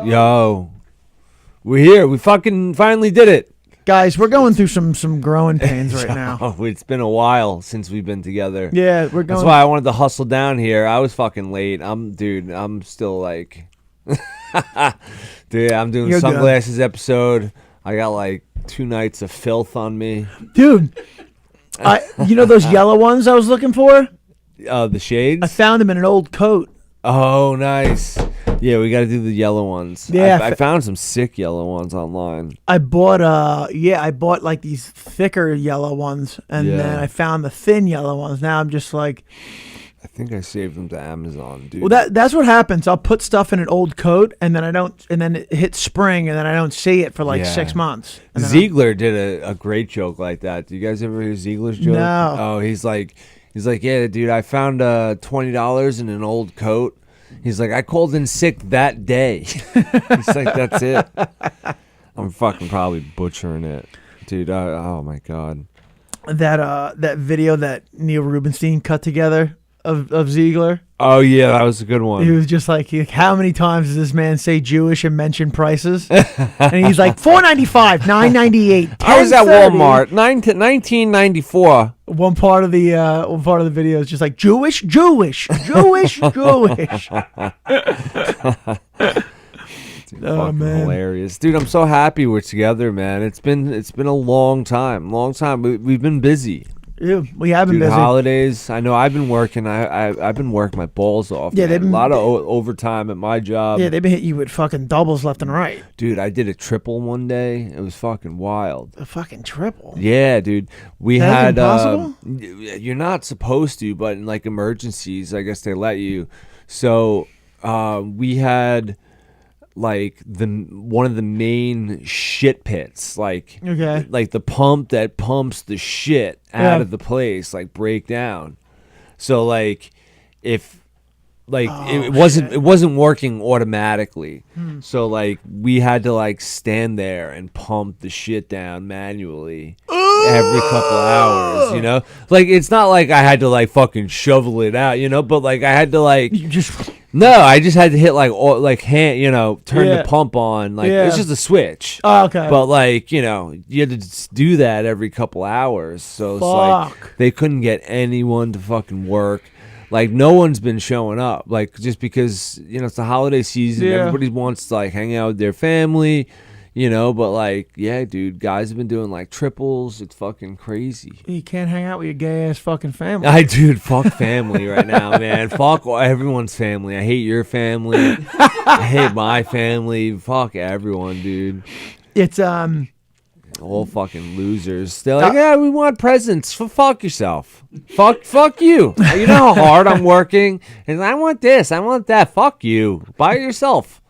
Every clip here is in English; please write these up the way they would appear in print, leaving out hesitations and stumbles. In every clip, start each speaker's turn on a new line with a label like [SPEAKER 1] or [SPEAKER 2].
[SPEAKER 1] Yo, we're here. We fucking finally did it.
[SPEAKER 2] Guys, we're going through some growing pains right now.
[SPEAKER 1] Oh, it's been a while since we've been together.
[SPEAKER 2] Yeah, we're going.
[SPEAKER 1] That's why I wanted to hustle down here. I was fucking late. I'm still like, dude, I'm doing
[SPEAKER 2] You're
[SPEAKER 1] Sunglasses episode. I got like 2 nights of filth on me.
[SPEAKER 2] Dude, you know those yellow ones I was looking for?
[SPEAKER 1] The shades?
[SPEAKER 2] I found them in an old coat.
[SPEAKER 1] Oh, nice. Yeah, we got to do the yellow ones.
[SPEAKER 2] Yeah,
[SPEAKER 1] I found some sick yellow ones online.
[SPEAKER 2] I bought like these thicker yellow ones, and then I found the thin yellow ones. Now I'm just like,
[SPEAKER 1] I think I saved them to Amazon, dude.
[SPEAKER 2] well, that's what happens. I'll put stuff in an old coat, and then it hits spring, and then I don't see it for like 6 months.
[SPEAKER 1] Ziegler did a great joke like that. Do you guys ever hear Ziegler's joke?
[SPEAKER 2] No.
[SPEAKER 1] Oh, he's like, yeah, dude, I found $20 in an old coat. He's like, I called in sick that day. He's like, that's it. I'm fucking probably butchering it, dude. Oh my god.
[SPEAKER 2] That video that Neil Rubenstein cut together of Ziegler.
[SPEAKER 1] Oh yeah, that was a good one.
[SPEAKER 2] He was just like, how many times does this man say Jewish and mention prices? And he's like, $4.95, $9.98.
[SPEAKER 1] I was at Walmart, $19.94.
[SPEAKER 2] One part of the video is just like Jewish. Dude,
[SPEAKER 1] oh man, hilarious, dude! I'm so happy we're together, man. It's been a long time. We've been busy.
[SPEAKER 2] Yeah, we have been busy.
[SPEAKER 1] Holidays. I know. I've been working. I've been working my balls off.
[SPEAKER 2] Yeah,
[SPEAKER 1] a lot of overtime at my job.
[SPEAKER 2] Yeah, they've been hitting you with fucking doubles left and right.
[SPEAKER 1] Dude, I did a triple one day. It was fucking wild.
[SPEAKER 2] A fucking triple.
[SPEAKER 1] Yeah, dude. We
[SPEAKER 2] That
[SPEAKER 1] had.
[SPEAKER 2] impossible?
[SPEAKER 1] You're not supposed to, but in like emergencies, I guess they let you. So we had like one of the main shit pits, like the pump that pumps the shit out of the place, like break down. So like if like it wasn't working automatically. So like we had to like stand there and pump the shit down manually every couple of hours, like it's not like I had to like fucking shovel it out, but like I had to like I just had to hit turn the pump on. Like it's just a switch.
[SPEAKER 2] Oh, okay.
[SPEAKER 1] But like, you had to just do that every couple hours. So it's like they couldn't get anyone to fucking work. Like no one's been showing up. Like just because, it's the holiday season, everybody wants to like hang out with their family, but like, yeah, dude, guys have been doing like triples. It's fucking crazy.
[SPEAKER 2] You can't hang out with your gay ass fucking family.
[SPEAKER 1] Fuck family right now, man. Fuck everyone's family. I hate your family. I hate my family. Fuck everyone, dude.
[SPEAKER 2] It's
[SPEAKER 1] all fucking losers. They're like, yeah, we want presents. Fuck yourself. Fuck you. You know how hard I'm working? And I want this. I want that. Fuck you. Buy it yourself.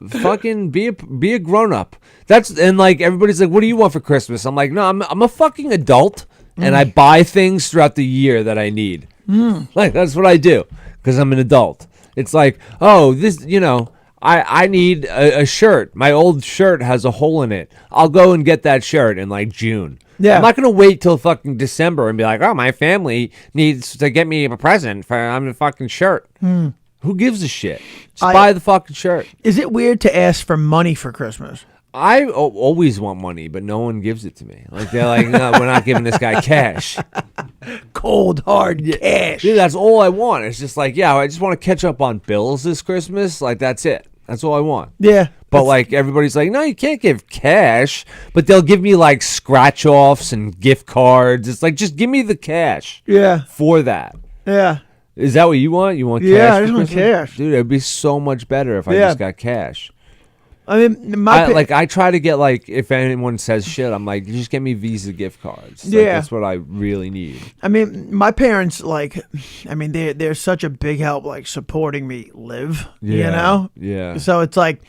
[SPEAKER 1] Fucking be a grown up. And like everybody's like, what do you want for Christmas? I'm like, no, I'm a fucking adult and I buy things throughout the year that I need. Like that's what I do because I'm an adult. It's like, oh, this, I need a shirt. My old shirt has a hole in it. I'll go and get that shirt in like June. Yeah. I'm not gonna wait till fucking December and be like, oh, my family needs to get me a present for a fucking shirt. Who gives a shit? Just buy the fucking shirt.
[SPEAKER 2] Is it weird to ask for money for Christmas?
[SPEAKER 1] I always want money, but no one gives it to me. Like they're like, no, we're not giving this guy cash.
[SPEAKER 2] Cold, hard cash.
[SPEAKER 1] Dude, that's all I want. It's just like, yeah, I just want to catch up on bills this Christmas. Like that's it. That's all I want.
[SPEAKER 2] Yeah.
[SPEAKER 1] But like everybody's like, no, you can't give cash. But they'll give me like scratch offs and gift cards. It's like, just give me the cash.
[SPEAKER 2] Yeah.
[SPEAKER 1] For that.
[SPEAKER 2] Yeah.
[SPEAKER 1] Is that what you want? You want cash?
[SPEAKER 2] Yeah, I just want cash.
[SPEAKER 1] Dude, it'd be so much better if I just got cash.
[SPEAKER 2] I mean,
[SPEAKER 1] I try to get like, if anyone says shit, I'm like, just get me Visa gift cards. Like, that's what I really need.
[SPEAKER 2] I mean, my parents they're such a big help, like supporting me live.
[SPEAKER 1] Yeah.
[SPEAKER 2] So it's like,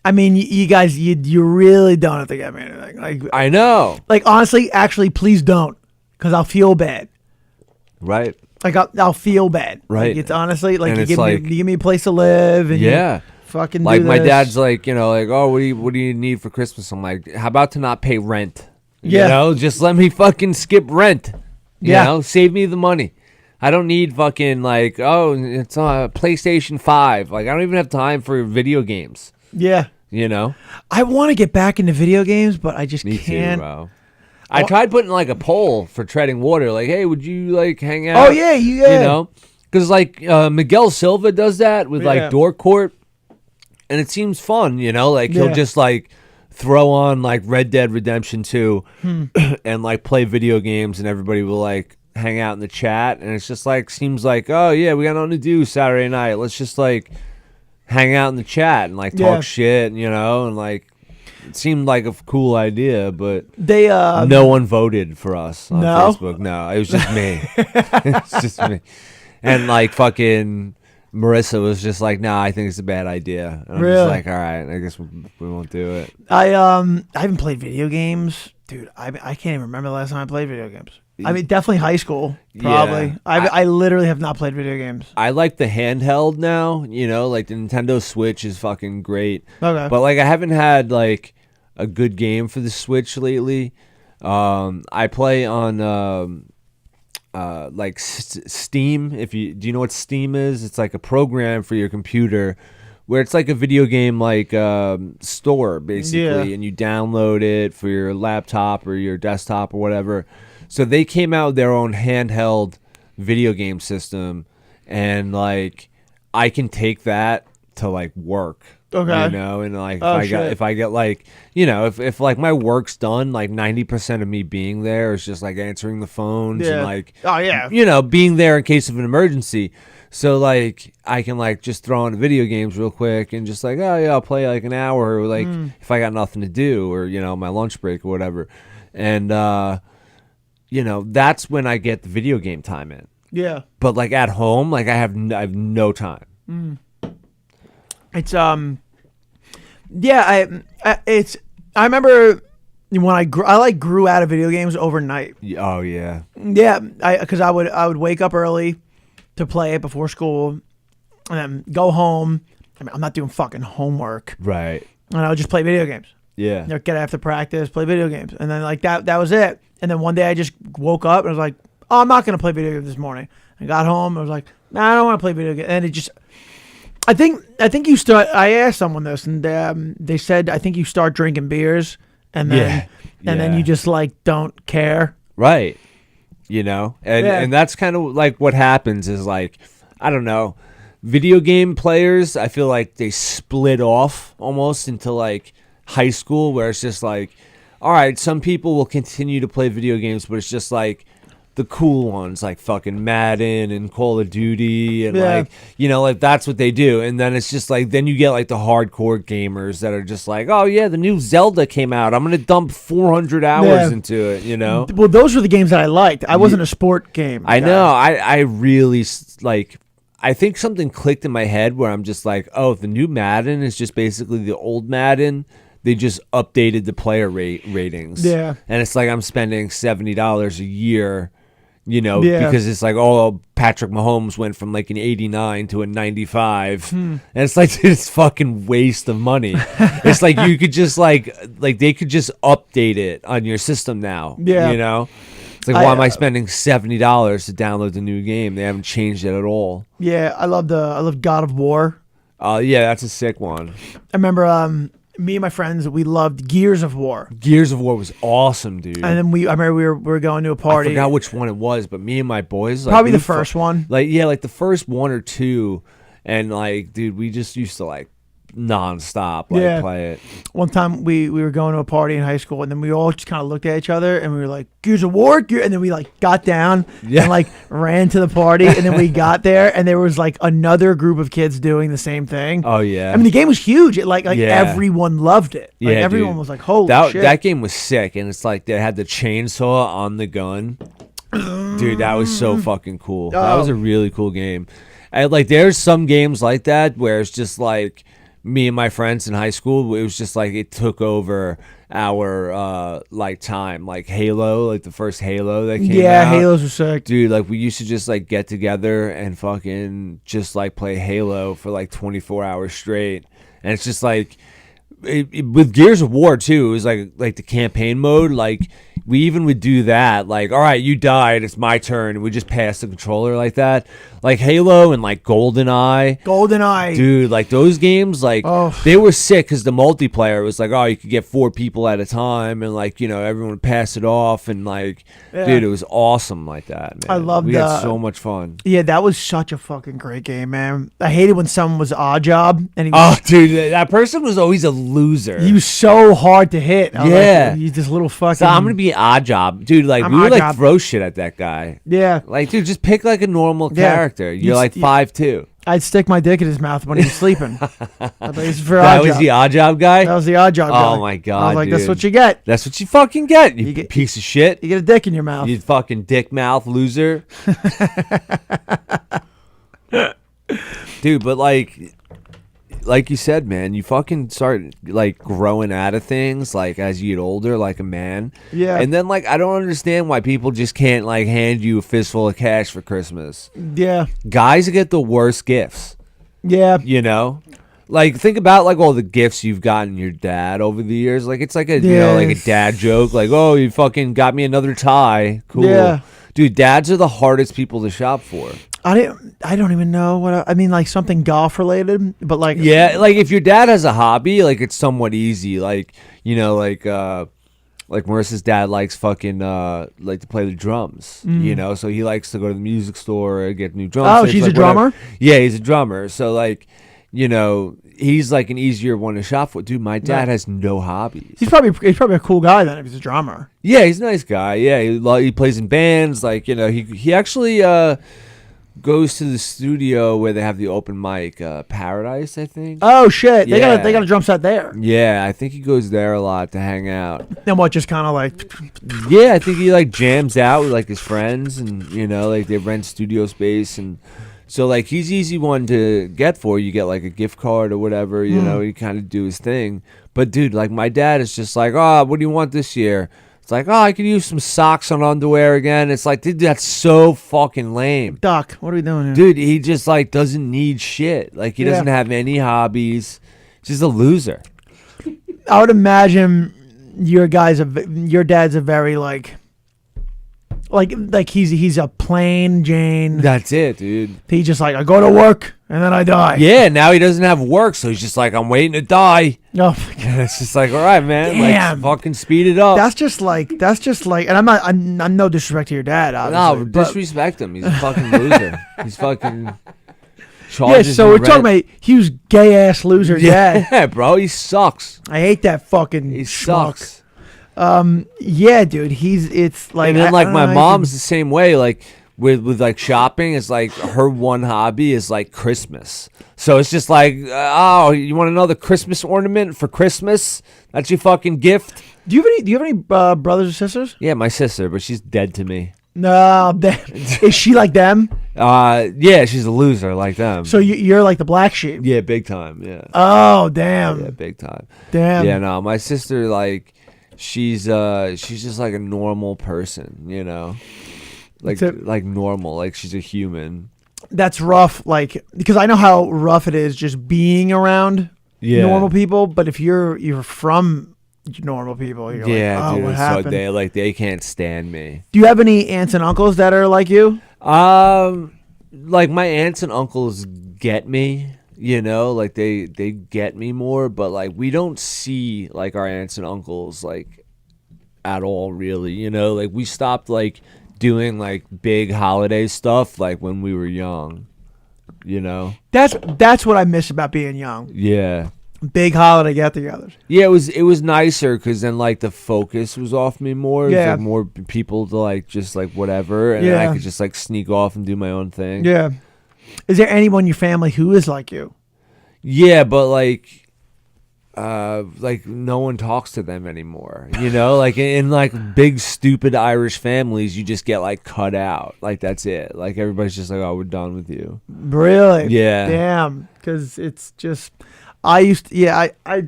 [SPEAKER 2] I mean, you guys, you really don't have to get me anything. Like
[SPEAKER 1] I know.
[SPEAKER 2] Like honestly, actually, please don't, because I'll feel bad.
[SPEAKER 1] Right.
[SPEAKER 2] Like I'll feel bad.
[SPEAKER 1] Right.
[SPEAKER 2] Like, it's honestly like
[SPEAKER 1] you
[SPEAKER 2] give me a place to live and fucking
[SPEAKER 1] like
[SPEAKER 2] do
[SPEAKER 1] my
[SPEAKER 2] this.
[SPEAKER 1] dad's like, oh, what do you need for Christmas? I'm like, how about to not pay rent? Just let me fucking skip rent. You know, save me the money. I don't need fucking like, oh, it's on PlayStation 5. Like, I don't even have time for video games.
[SPEAKER 2] Yeah.
[SPEAKER 1] You know?
[SPEAKER 2] I want to get back into video games, but I just
[SPEAKER 1] Me
[SPEAKER 2] can't.
[SPEAKER 1] too, bro. I tried putting like a poll for Treading Water. Like, hey, would you like hang out?
[SPEAKER 2] Oh, yeah.
[SPEAKER 1] You know? Because like Miguel Silva does that with like Door Court. And it seems fun, you know? Like, he'll just like throw on like Red Dead Redemption 2 and like play video games, and everybody will like hang out in the chat. And it's just like, seems like, oh, yeah, we got nothing to do Saturday night. Let's just like hang out in the chat and like talk shit, you know? And like, it seemed like a cool idea, but
[SPEAKER 2] they
[SPEAKER 1] no one voted for us on Facebook. No, it was just me. It's just me. And like fucking Marissa was just like, "Nah, I think it's a bad idea." And I'm just like, "All right, I guess we won't do it."
[SPEAKER 2] I haven't played video games, dude. I can't even remember the last time I played video games. I mean, definitely high school, probably. Yeah. I literally have not played video games.
[SPEAKER 1] I like the handheld now, you know, like the Nintendo Switch is fucking great.
[SPEAKER 2] Okay.
[SPEAKER 1] But like I haven't had like a good game for the Switch lately. I play on like Steam. Do you know what Steam is? It's like a program for your computer where it's like a video game like store basically, and you download it for your laptop or your desktop or whatever. So they came out with their own handheld video game system, and like I can take that to like work.
[SPEAKER 2] Okay.
[SPEAKER 1] You know, and like if I get like, you know, if like my work's done, like 90% of me being there is just like answering the phones and like, you know, being there in case of an emergency. So like I can like just throw on video games real quick and just like, oh yeah, I'll play like an hour, or like if I got nothing to do, or you know, my lunch break or whatever. And you know, that's when I get the video game time in.
[SPEAKER 2] Yeah.
[SPEAKER 1] But like at home, like I have no time.
[SPEAKER 2] It's yeah, I remember when I grew out of video games overnight.
[SPEAKER 1] Oh yeah.
[SPEAKER 2] Yeah, because I would wake up early to play it before school, and then go home. I mean, I'm not doing fucking homework.
[SPEAKER 1] Right.
[SPEAKER 2] And I would just play video games.
[SPEAKER 1] Yeah.
[SPEAKER 2] You know, get after practice, play video games, and then like that was it. And then one day I just woke up and I was like, oh, I'm not gonna play video games this morning. I got home, I was like, nah, I don't want to play video games, and it just. I think you start. I asked someone this, and they said I think you start drinking beers, and then you just like don't care.
[SPEAKER 1] Right. You know, and that's kind of like what happens is like, I don't know, video game players. I feel like they split off almost into like high school, where it's just like, all right, some people will continue to play video games, but it's just like the cool ones like fucking Madden and Call of Duty and like, you know, like that's what they do. And then it's just like, then you get like the hardcore gamers that are just like, oh yeah, the new Zelda came out, I'm gonna dump 400 hours into it, you know.
[SPEAKER 2] Well, those were the games that I liked. I wasn't a sport game
[SPEAKER 1] I know. I really like, I think something clicked in my head where I'm just like, oh, the new Madden is just basically the old Madden. They just updated the player ratings.
[SPEAKER 2] Yeah. And
[SPEAKER 1] it's like I'm spending $70 a year, you know, because it's like, oh, Patrick Mahomes went from like an 89 to a 95. And it's like this fucking waste of money. It's like you could just like they could just update it on your system now. Yeah. You know? It's like, why am I spending $70 to download the new game? They haven't changed it at all.
[SPEAKER 2] Yeah, I loved God of War.
[SPEAKER 1] Yeah, that's a sick one.
[SPEAKER 2] I remember me and my friends, we loved Gears of War.
[SPEAKER 1] Gears of War was awesome, dude.
[SPEAKER 2] And then I remember we were going to a party.
[SPEAKER 1] I forgot which one it was, but me and my boys, like,
[SPEAKER 2] probably the first one.
[SPEAKER 1] Like, yeah, like the first one or two, and like, dude, we just used to like nonstop play it.
[SPEAKER 2] One time we were going to a party in high school, and then we all just kind of looked at each other and we were like, Gears of War, and then we like got down and like ran to the party, and then we got there and there was like another group of kids doing the same thing.
[SPEAKER 1] Oh yeah.
[SPEAKER 2] I mean, the game was huge. It like everyone loved it. Like everyone was like, holy shit.
[SPEAKER 1] That game was sick, and it's like they had the chainsaw on the gun. Dude, that was so fucking cool. That was a really cool game. And like there's some games like that where it's just like me and my friends in high school, it was just like it took over our like time, like Halo, like the first Halo that came out.
[SPEAKER 2] Yeah, Halos were sick,
[SPEAKER 1] dude. Like we used to just like get together and fucking just like play Halo for like 24 hours straight, and it's just like with Gears of War too. It was like the campaign mode, like we even would do that. Like, all right, you died, it's my turn. And we just pass the controller like that. Like Halo and like
[SPEAKER 2] GoldenEye.
[SPEAKER 1] Dude, like those games, like they were sick because the multiplayer was like, oh, you could get 4 people at a time, and like everyone would pass it off, and like, dude, it was awesome like that, man.
[SPEAKER 2] I loved.
[SPEAKER 1] We had so much fun.
[SPEAKER 2] Yeah, that was such a fucking great game, man. I hated when someone was Odd Job, and
[SPEAKER 1] dude, that person was always a loser.
[SPEAKER 2] He was so hard to hit. Like, he's this little fucking.
[SPEAKER 1] So I'm gonna be Odd Job, dude. Like we would like throw shit at that guy.
[SPEAKER 2] Yeah,
[SPEAKER 1] like dude, just pick like a normal character. You're like 5'2".
[SPEAKER 2] I'd stick my dick in his mouth when he was sleeping.
[SPEAKER 1] That was the Odd Job guy?
[SPEAKER 2] That was the Odd Job guy.
[SPEAKER 1] Oh, my God,
[SPEAKER 2] I was like,
[SPEAKER 1] dude.
[SPEAKER 2] That's what you get.
[SPEAKER 1] That's what you fucking get, you piece of shit.
[SPEAKER 2] You get a dick in your mouth.
[SPEAKER 1] You fucking dick mouth loser. Dude, but like you said, man, you fucking start like growing out of things like as you get older, like a man.
[SPEAKER 2] Yeah.
[SPEAKER 1] And then like I don't understand why people just can't like hand you a fistful of cash for Christmas.
[SPEAKER 2] Yeah.
[SPEAKER 1] Guys get the worst gifts.
[SPEAKER 2] Yeah.
[SPEAKER 1] Like think about like all the gifts you've gotten your dad over the years. Like it's like a like a dad joke. Like, oh, you fucking got me another tie. Cool.
[SPEAKER 2] Yeah.
[SPEAKER 1] Dude, dads are the hardest people to shop for.
[SPEAKER 2] I don't even know what I mean, like something golf related, but like
[SPEAKER 1] like if your dad has a hobby, like it's somewhat easy. Like like Marissa's dad likes fucking like to play the drums. So he likes to go to the music store and get new drums.
[SPEAKER 2] Oh, she's a drummer.
[SPEAKER 1] Yeah, he's a drummer. So like he's like an easier one to shop for. Dude, my dad has no hobbies.
[SPEAKER 2] He's probably a cool guy then if he's a drummer.
[SPEAKER 1] Yeah, he's a nice guy. Yeah, he plays in bands. Like he actually goes to the studio where they have the open mic, Paradise, I think.
[SPEAKER 2] Oh shit! They got a drum set there.
[SPEAKER 1] Yeah, I think he goes there a lot to hang out.
[SPEAKER 2] And what, just kind of like?
[SPEAKER 1] Yeah, I think he like jams out with like his friends, and like they rent studio space, and so like he's easy one to get for. You get like a gift card or whatever. He kind of do his thing. But dude, like my dad is just like, oh, what do you want this year? It's like, oh, I could use some socks and underwear again. It's like, dude, that's so fucking lame.
[SPEAKER 2] Doc, what are we doing here?
[SPEAKER 1] Dude, he just like doesn't need shit. Like he doesn't have any hobbies. Just a loser.
[SPEAKER 2] I would imagine your dad's a very like he's a plain Jane.
[SPEAKER 1] That's it, dude.
[SPEAKER 2] He just like, I go to work and then I die.
[SPEAKER 1] Yeah, now he doesn't have work, so he's just like, I'm waiting to die.
[SPEAKER 2] No,
[SPEAKER 1] and it's just like, all right, man,
[SPEAKER 2] damn.
[SPEAKER 1] like fucking speed it up.
[SPEAKER 2] That's just like, and I'm no disrespect to your dad, obviously.
[SPEAKER 1] No, disrespect him. He's a fucking loser. He's fucking.
[SPEAKER 2] Yeah, so we're talking about Hugh's gay ass loser dad.
[SPEAKER 1] Yeah, bro, he sucks.
[SPEAKER 2] I hate that fucking.
[SPEAKER 1] He sucks.
[SPEAKER 2] Yeah, dude, it's like,
[SPEAKER 1] and then like my mom's the same way. Like with like shopping, it's like her one hobby is like Christmas. So it's just like, oh, you want another Christmas ornament for Christmas? That's your fucking gift.
[SPEAKER 2] Do you have any brothers or sisters?
[SPEAKER 1] Yeah, my sister, but she's dead to me.
[SPEAKER 2] No, is she like them?
[SPEAKER 1] Yeah, she's a loser like them.
[SPEAKER 2] So you're like the black sheep.
[SPEAKER 1] Yeah, big time. Yeah.
[SPEAKER 2] Oh, damn.
[SPEAKER 1] Yeah, big time.
[SPEAKER 2] Damn.
[SPEAKER 1] Yeah, no, my sister like. She's just like a normal person, like normal, like she's a human.
[SPEAKER 2] That's rough, like, because I know how rough it is just being around normal people. But if you're from normal people, you're like, oh,
[SPEAKER 1] dude,
[SPEAKER 2] what happened?
[SPEAKER 1] So they can't stand me.
[SPEAKER 2] Do you have any aunts and uncles that are like you?
[SPEAKER 1] Like my aunts and uncles get me. Like they get me more, but like we don't see like our aunts and uncles like at all, really. Like we stopped like doing like big holiday stuff like when we were young.
[SPEAKER 2] That's what I miss about being young.
[SPEAKER 1] Yeah.
[SPEAKER 2] Big holiday get-togethers.
[SPEAKER 1] Yeah, it was nicer because then like the focus was off me more.
[SPEAKER 2] Yeah,
[SPEAKER 1] like more people to like just like whatever, and then I could just like sneak off and do my own thing.
[SPEAKER 2] Yeah. Is there anyone in your family who is like you?
[SPEAKER 1] Yeah, but like no one talks to them anymore. Like in like big stupid Irish families, you just get like cut out. Like that's it. Like everybody's just like, oh, we're done with you.
[SPEAKER 2] Really?
[SPEAKER 1] Yeah.
[SPEAKER 2] Damn. Because it's just, I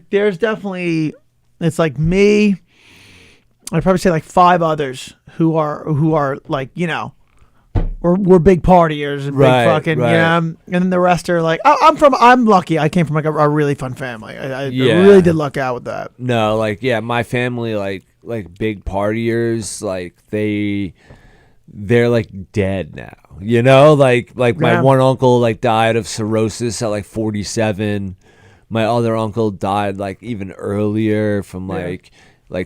[SPEAKER 2] there's definitely, it's like me. I'd probably say like 5 others who are like, we're big partiers and
[SPEAKER 1] Right,
[SPEAKER 2] big fucking,
[SPEAKER 1] right.
[SPEAKER 2] you know, and then the rest are like, I'm lucky. I came from like a really fun family. I
[SPEAKER 1] Yeah.
[SPEAKER 2] really did luck out with that.
[SPEAKER 1] No, like yeah, my family like big partiers, like they're like dead now. You know, like my
[SPEAKER 2] Yeah.
[SPEAKER 1] one uncle like died of cirrhosis at like 47. My other uncle died like even earlier from like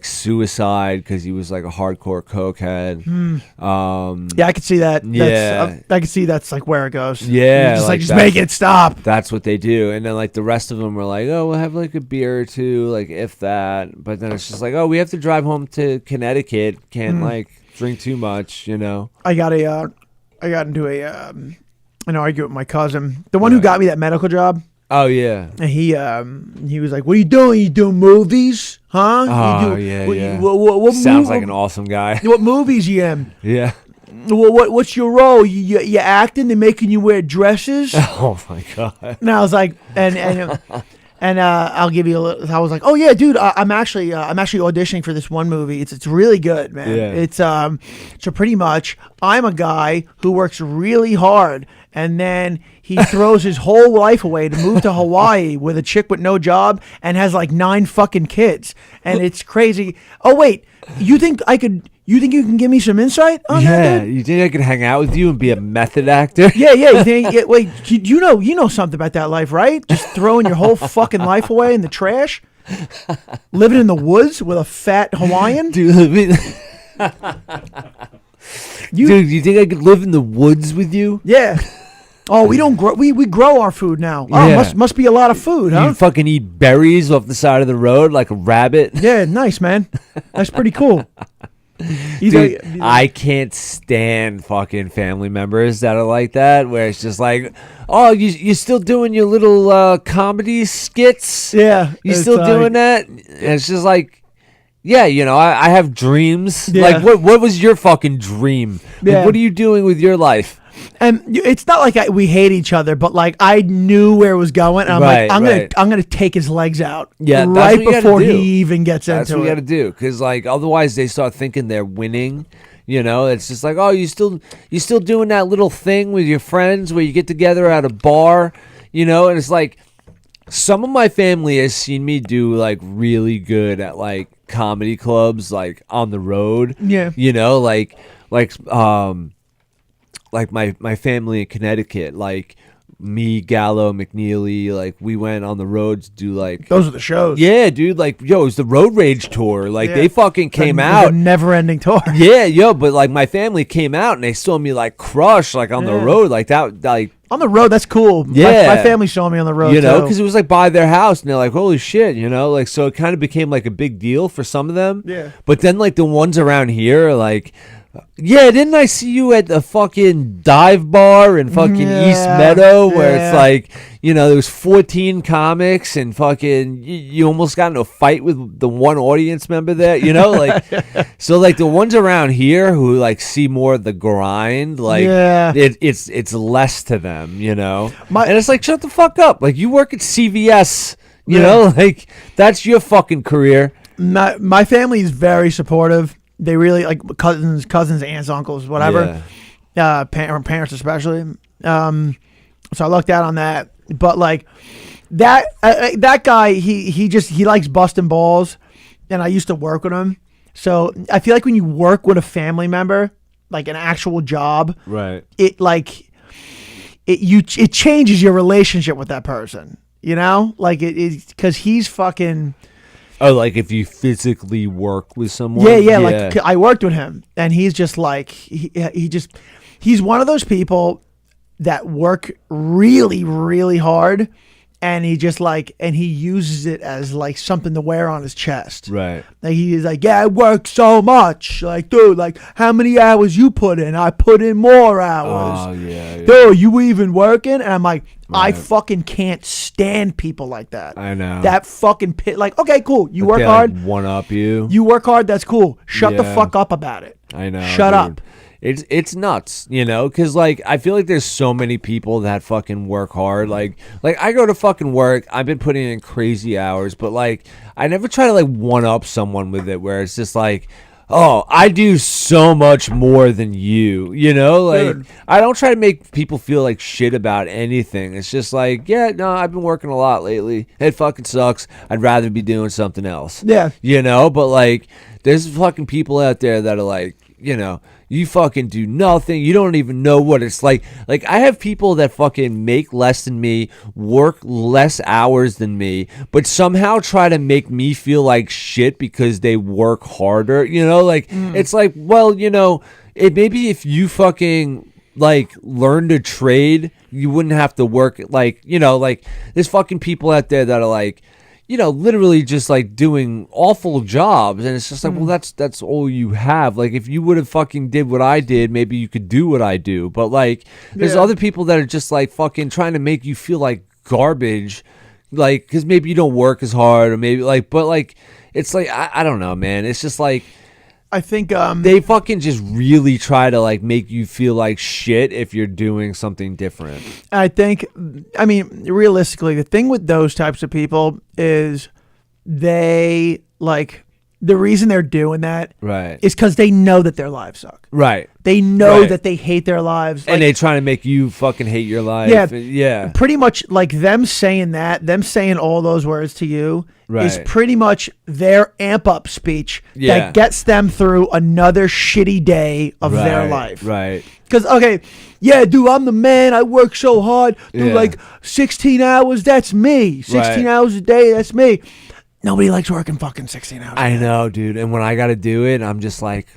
[SPEAKER 1] suicide because he was like a hardcore cokehead.
[SPEAKER 2] Yeah, I could see that.
[SPEAKER 1] Yeah.
[SPEAKER 2] I could see that's like where it goes.
[SPEAKER 1] Yeah,
[SPEAKER 2] You're just
[SPEAKER 1] like
[SPEAKER 2] make it stop.
[SPEAKER 1] That's what they do. And then like the rest of them were like, oh, we'll have like a beer or two, like if that. But then it's just like, oh, we have to drive home to Connecticut. Can't like drink too much, you know.
[SPEAKER 2] I got into an argument with my cousin, the one who got me that medical job.
[SPEAKER 1] Oh yeah.
[SPEAKER 2] And he was like, "What are you doing? You doing movies, huh?
[SPEAKER 1] Oh
[SPEAKER 2] yeah.
[SPEAKER 1] What sounds like an awesome guy.
[SPEAKER 2] What movies you in?
[SPEAKER 1] Yeah.
[SPEAKER 2] What's your role? You acting? They're making you wear dresses?"
[SPEAKER 1] Oh my god.
[SPEAKER 2] And I was like, and I'll give you a little. I was like, "Oh yeah, dude, I'm actually auditioning for this one movie. It's really good, man.
[SPEAKER 1] Yeah.
[SPEAKER 2] It's so pretty much I'm a guy who works really hard, and then he throws his whole life away to move to Hawaii with a chick with no job and has like 9 fucking kids, and it's crazy. Oh wait, you think you can give me some insight on that, dude?
[SPEAKER 1] You think I could hang out with you and be a method actor?
[SPEAKER 2] Yeah. You think? Yeah, wait, you know something about that life, right? Just throwing your whole fucking life away in the trash, living in the woods with a fat Hawaiian.
[SPEAKER 1] Dude, dude, you think I could live in the woods with you?
[SPEAKER 2] Yeah. Oh, we don't grow. We grow our food now. Oh,
[SPEAKER 1] Yeah.
[SPEAKER 2] must be a lot of food, huh?
[SPEAKER 1] You fucking eat berries off the side of the road like a rabbit?
[SPEAKER 2] Yeah, nice, man. That's pretty cool.
[SPEAKER 1] Dude, I can't stand fucking family members that are like that, where it's just like, oh, you still doing your little comedy skits?
[SPEAKER 2] Yeah,
[SPEAKER 1] You
[SPEAKER 2] it's
[SPEAKER 1] still
[SPEAKER 2] like-
[SPEAKER 1] doing that? And it's just like, yeah, you know, I have dreams.
[SPEAKER 2] Yeah.
[SPEAKER 1] Like, what was your fucking dream? Like,
[SPEAKER 2] Yeah.
[SPEAKER 1] what are you doing with your life?
[SPEAKER 2] And it's not like we hate each other, but like I knew where it was going, and I'm
[SPEAKER 1] Right,
[SPEAKER 2] like,
[SPEAKER 1] right.
[SPEAKER 2] I'm gonna take his legs out.
[SPEAKER 1] Yeah, that's
[SPEAKER 2] right
[SPEAKER 1] what you gotta
[SPEAKER 2] before
[SPEAKER 1] do.
[SPEAKER 2] he even gets
[SPEAKER 1] That's
[SPEAKER 2] into
[SPEAKER 1] what you
[SPEAKER 2] it.
[SPEAKER 1] got to do, because like otherwise they start thinking they're winning. You know, it's just like, oh, you still doing that little thing with your friends where you get together at a bar, you know, and it's like some of my family has seen me do like really good at like comedy clubs, like on the road.
[SPEAKER 2] Yeah.
[SPEAKER 1] You know, like my family in Connecticut, like me, Gallo, McNeely, like we went on the road to do like
[SPEAKER 2] Those are the shows.
[SPEAKER 1] yeah, dude, like yo, it was the Road Rage tour. Like
[SPEAKER 2] Yeah.
[SPEAKER 1] they fucking came
[SPEAKER 2] The
[SPEAKER 1] out.
[SPEAKER 2] never-ending tour.
[SPEAKER 1] Yeah, yo, but like my family came out and they saw me like crush like on the
[SPEAKER 2] Yeah.
[SPEAKER 1] road like that, like
[SPEAKER 2] On the road, that's cool.
[SPEAKER 1] Yeah.
[SPEAKER 2] My family saw me on the road.
[SPEAKER 1] you know,
[SPEAKER 2] too.
[SPEAKER 1] because it was like by their house and they're like, holy shit, you know, like so it kind of became like a big deal for some of them.
[SPEAKER 2] Yeah.
[SPEAKER 1] But then like the ones around here are like, yeah, didn't I see you at the fucking dive bar in fucking East
[SPEAKER 2] Yeah,
[SPEAKER 1] Meadow where
[SPEAKER 2] yeah.
[SPEAKER 1] it's like, you know, there was 14 comics and fucking you almost got in a fight with the one audience member there, you know, like so like the ones around here who like see more of the grind, like
[SPEAKER 2] Yeah.
[SPEAKER 1] it's less to them, you know.
[SPEAKER 2] My-
[SPEAKER 1] and it's like shut the fuck up. Like you work at CVS, you
[SPEAKER 2] Yeah.
[SPEAKER 1] know, like that's your fucking career.
[SPEAKER 2] My family is very supportive. They really like cousins, aunts, uncles, whatever. Parents especially. So I lucked out on that. But like that guy, he likes busting balls, and I used to work with him. So I feel like when you work with a family member, like an actual job,
[SPEAKER 1] Right.
[SPEAKER 2] it changes your relationship with that person. You know, like because he's fucking.
[SPEAKER 1] Oh, like if you physically work with someone?
[SPEAKER 2] Yeah. Like I worked with him, and he's just like he's one of those people that work really, really hard, and he uses it as like something to wear on his chest.
[SPEAKER 1] Right.
[SPEAKER 2] Like he's like, yeah, I work so much. Like, dude, like how many hours you put in? I put in more hours.
[SPEAKER 1] Oh, yeah.
[SPEAKER 2] Dude, you even working? And I'm like, I
[SPEAKER 1] Right.
[SPEAKER 2] fucking can't stand people like that.
[SPEAKER 1] I know.
[SPEAKER 2] That fucking pit. Like, okay, cool. You
[SPEAKER 1] Like
[SPEAKER 2] work
[SPEAKER 1] they,
[SPEAKER 2] hard.
[SPEAKER 1] Like, one up you.
[SPEAKER 2] You work hard. That's cool. Shut the
[SPEAKER 1] Yeah.
[SPEAKER 2] fuck up about it.
[SPEAKER 1] I know.
[SPEAKER 2] Shut
[SPEAKER 1] dude.
[SPEAKER 2] up.
[SPEAKER 1] It's nuts, you know, because like I feel like there's so many people that fucking work hard. Like I go to fucking work. I've been putting in crazy hours, but like I never try to like one up someone with it. Where it's just like, Oh, I do so much more than you. You know, like
[SPEAKER 2] Dude.
[SPEAKER 1] I don't try to make people feel like shit about anything. It's just like, yeah, no, I've been working a lot lately. It fucking sucks. I'd rather be doing something else.
[SPEAKER 2] Yeah.
[SPEAKER 1] You know, but like there's fucking people out there that are like, you know, you fucking do nothing. You don't even know what it's like. Like I have people that fucking make less than me, work less hours than me, but somehow try to make me feel like shit because they work harder. You know, like it's like, well, you know, it maybe if you fucking like learned a trade, you wouldn't have to work like, you know, like there's fucking people out there that are like, you know, literally just like doing awful jobs, and it's just like, well, that's all you have. Like, if you would have fucking did what I did, maybe you could do what I do. But like, there's other people that are just like fucking trying to make you feel like garbage, like because maybe you don't work as hard, or maybe like, but like, it's like I don't know, man. It's just like.
[SPEAKER 2] I think
[SPEAKER 1] They fucking just really try to like make you feel like shit if you're doing something different.
[SPEAKER 2] I mean, realistically, the thing with those types of people is they like the reason they're doing that
[SPEAKER 1] Right.
[SPEAKER 2] is because they know that their lives suck.
[SPEAKER 1] Right.
[SPEAKER 2] They know
[SPEAKER 1] Right.
[SPEAKER 2] that they hate their lives.
[SPEAKER 1] And they trying to make you fucking hate your life.
[SPEAKER 2] Yeah.
[SPEAKER 1] Yeah.
[SPEAKER 2] Pretty much like them saying that, them saying all those words to you is
[SPEAKER 1] Right.
[SPEAKER 2] pretty much their amp up speech
[SPEAKER 1] Yeah.
[SPEAKER 2] that gets them through another shitty day of their
[SPEAKER 1] Right,
[SPEAKER 2] life.
[SPEAKER 1] Right.
[SPEAKER 2] Because, okay, yeah, dude, I'm the man. I work so hard. Dude,
[SPEAKER 1] Yeah.
[SPEAKER 2] like 16 hours, that's me. 16
[SPEAKER 1] Right.
[SPEAKER 2] hours a day, that's me. Nobody likes working fucking 16 hours.
[SPEAKER 1] I know, dude. And when I got to do it, I'm just like,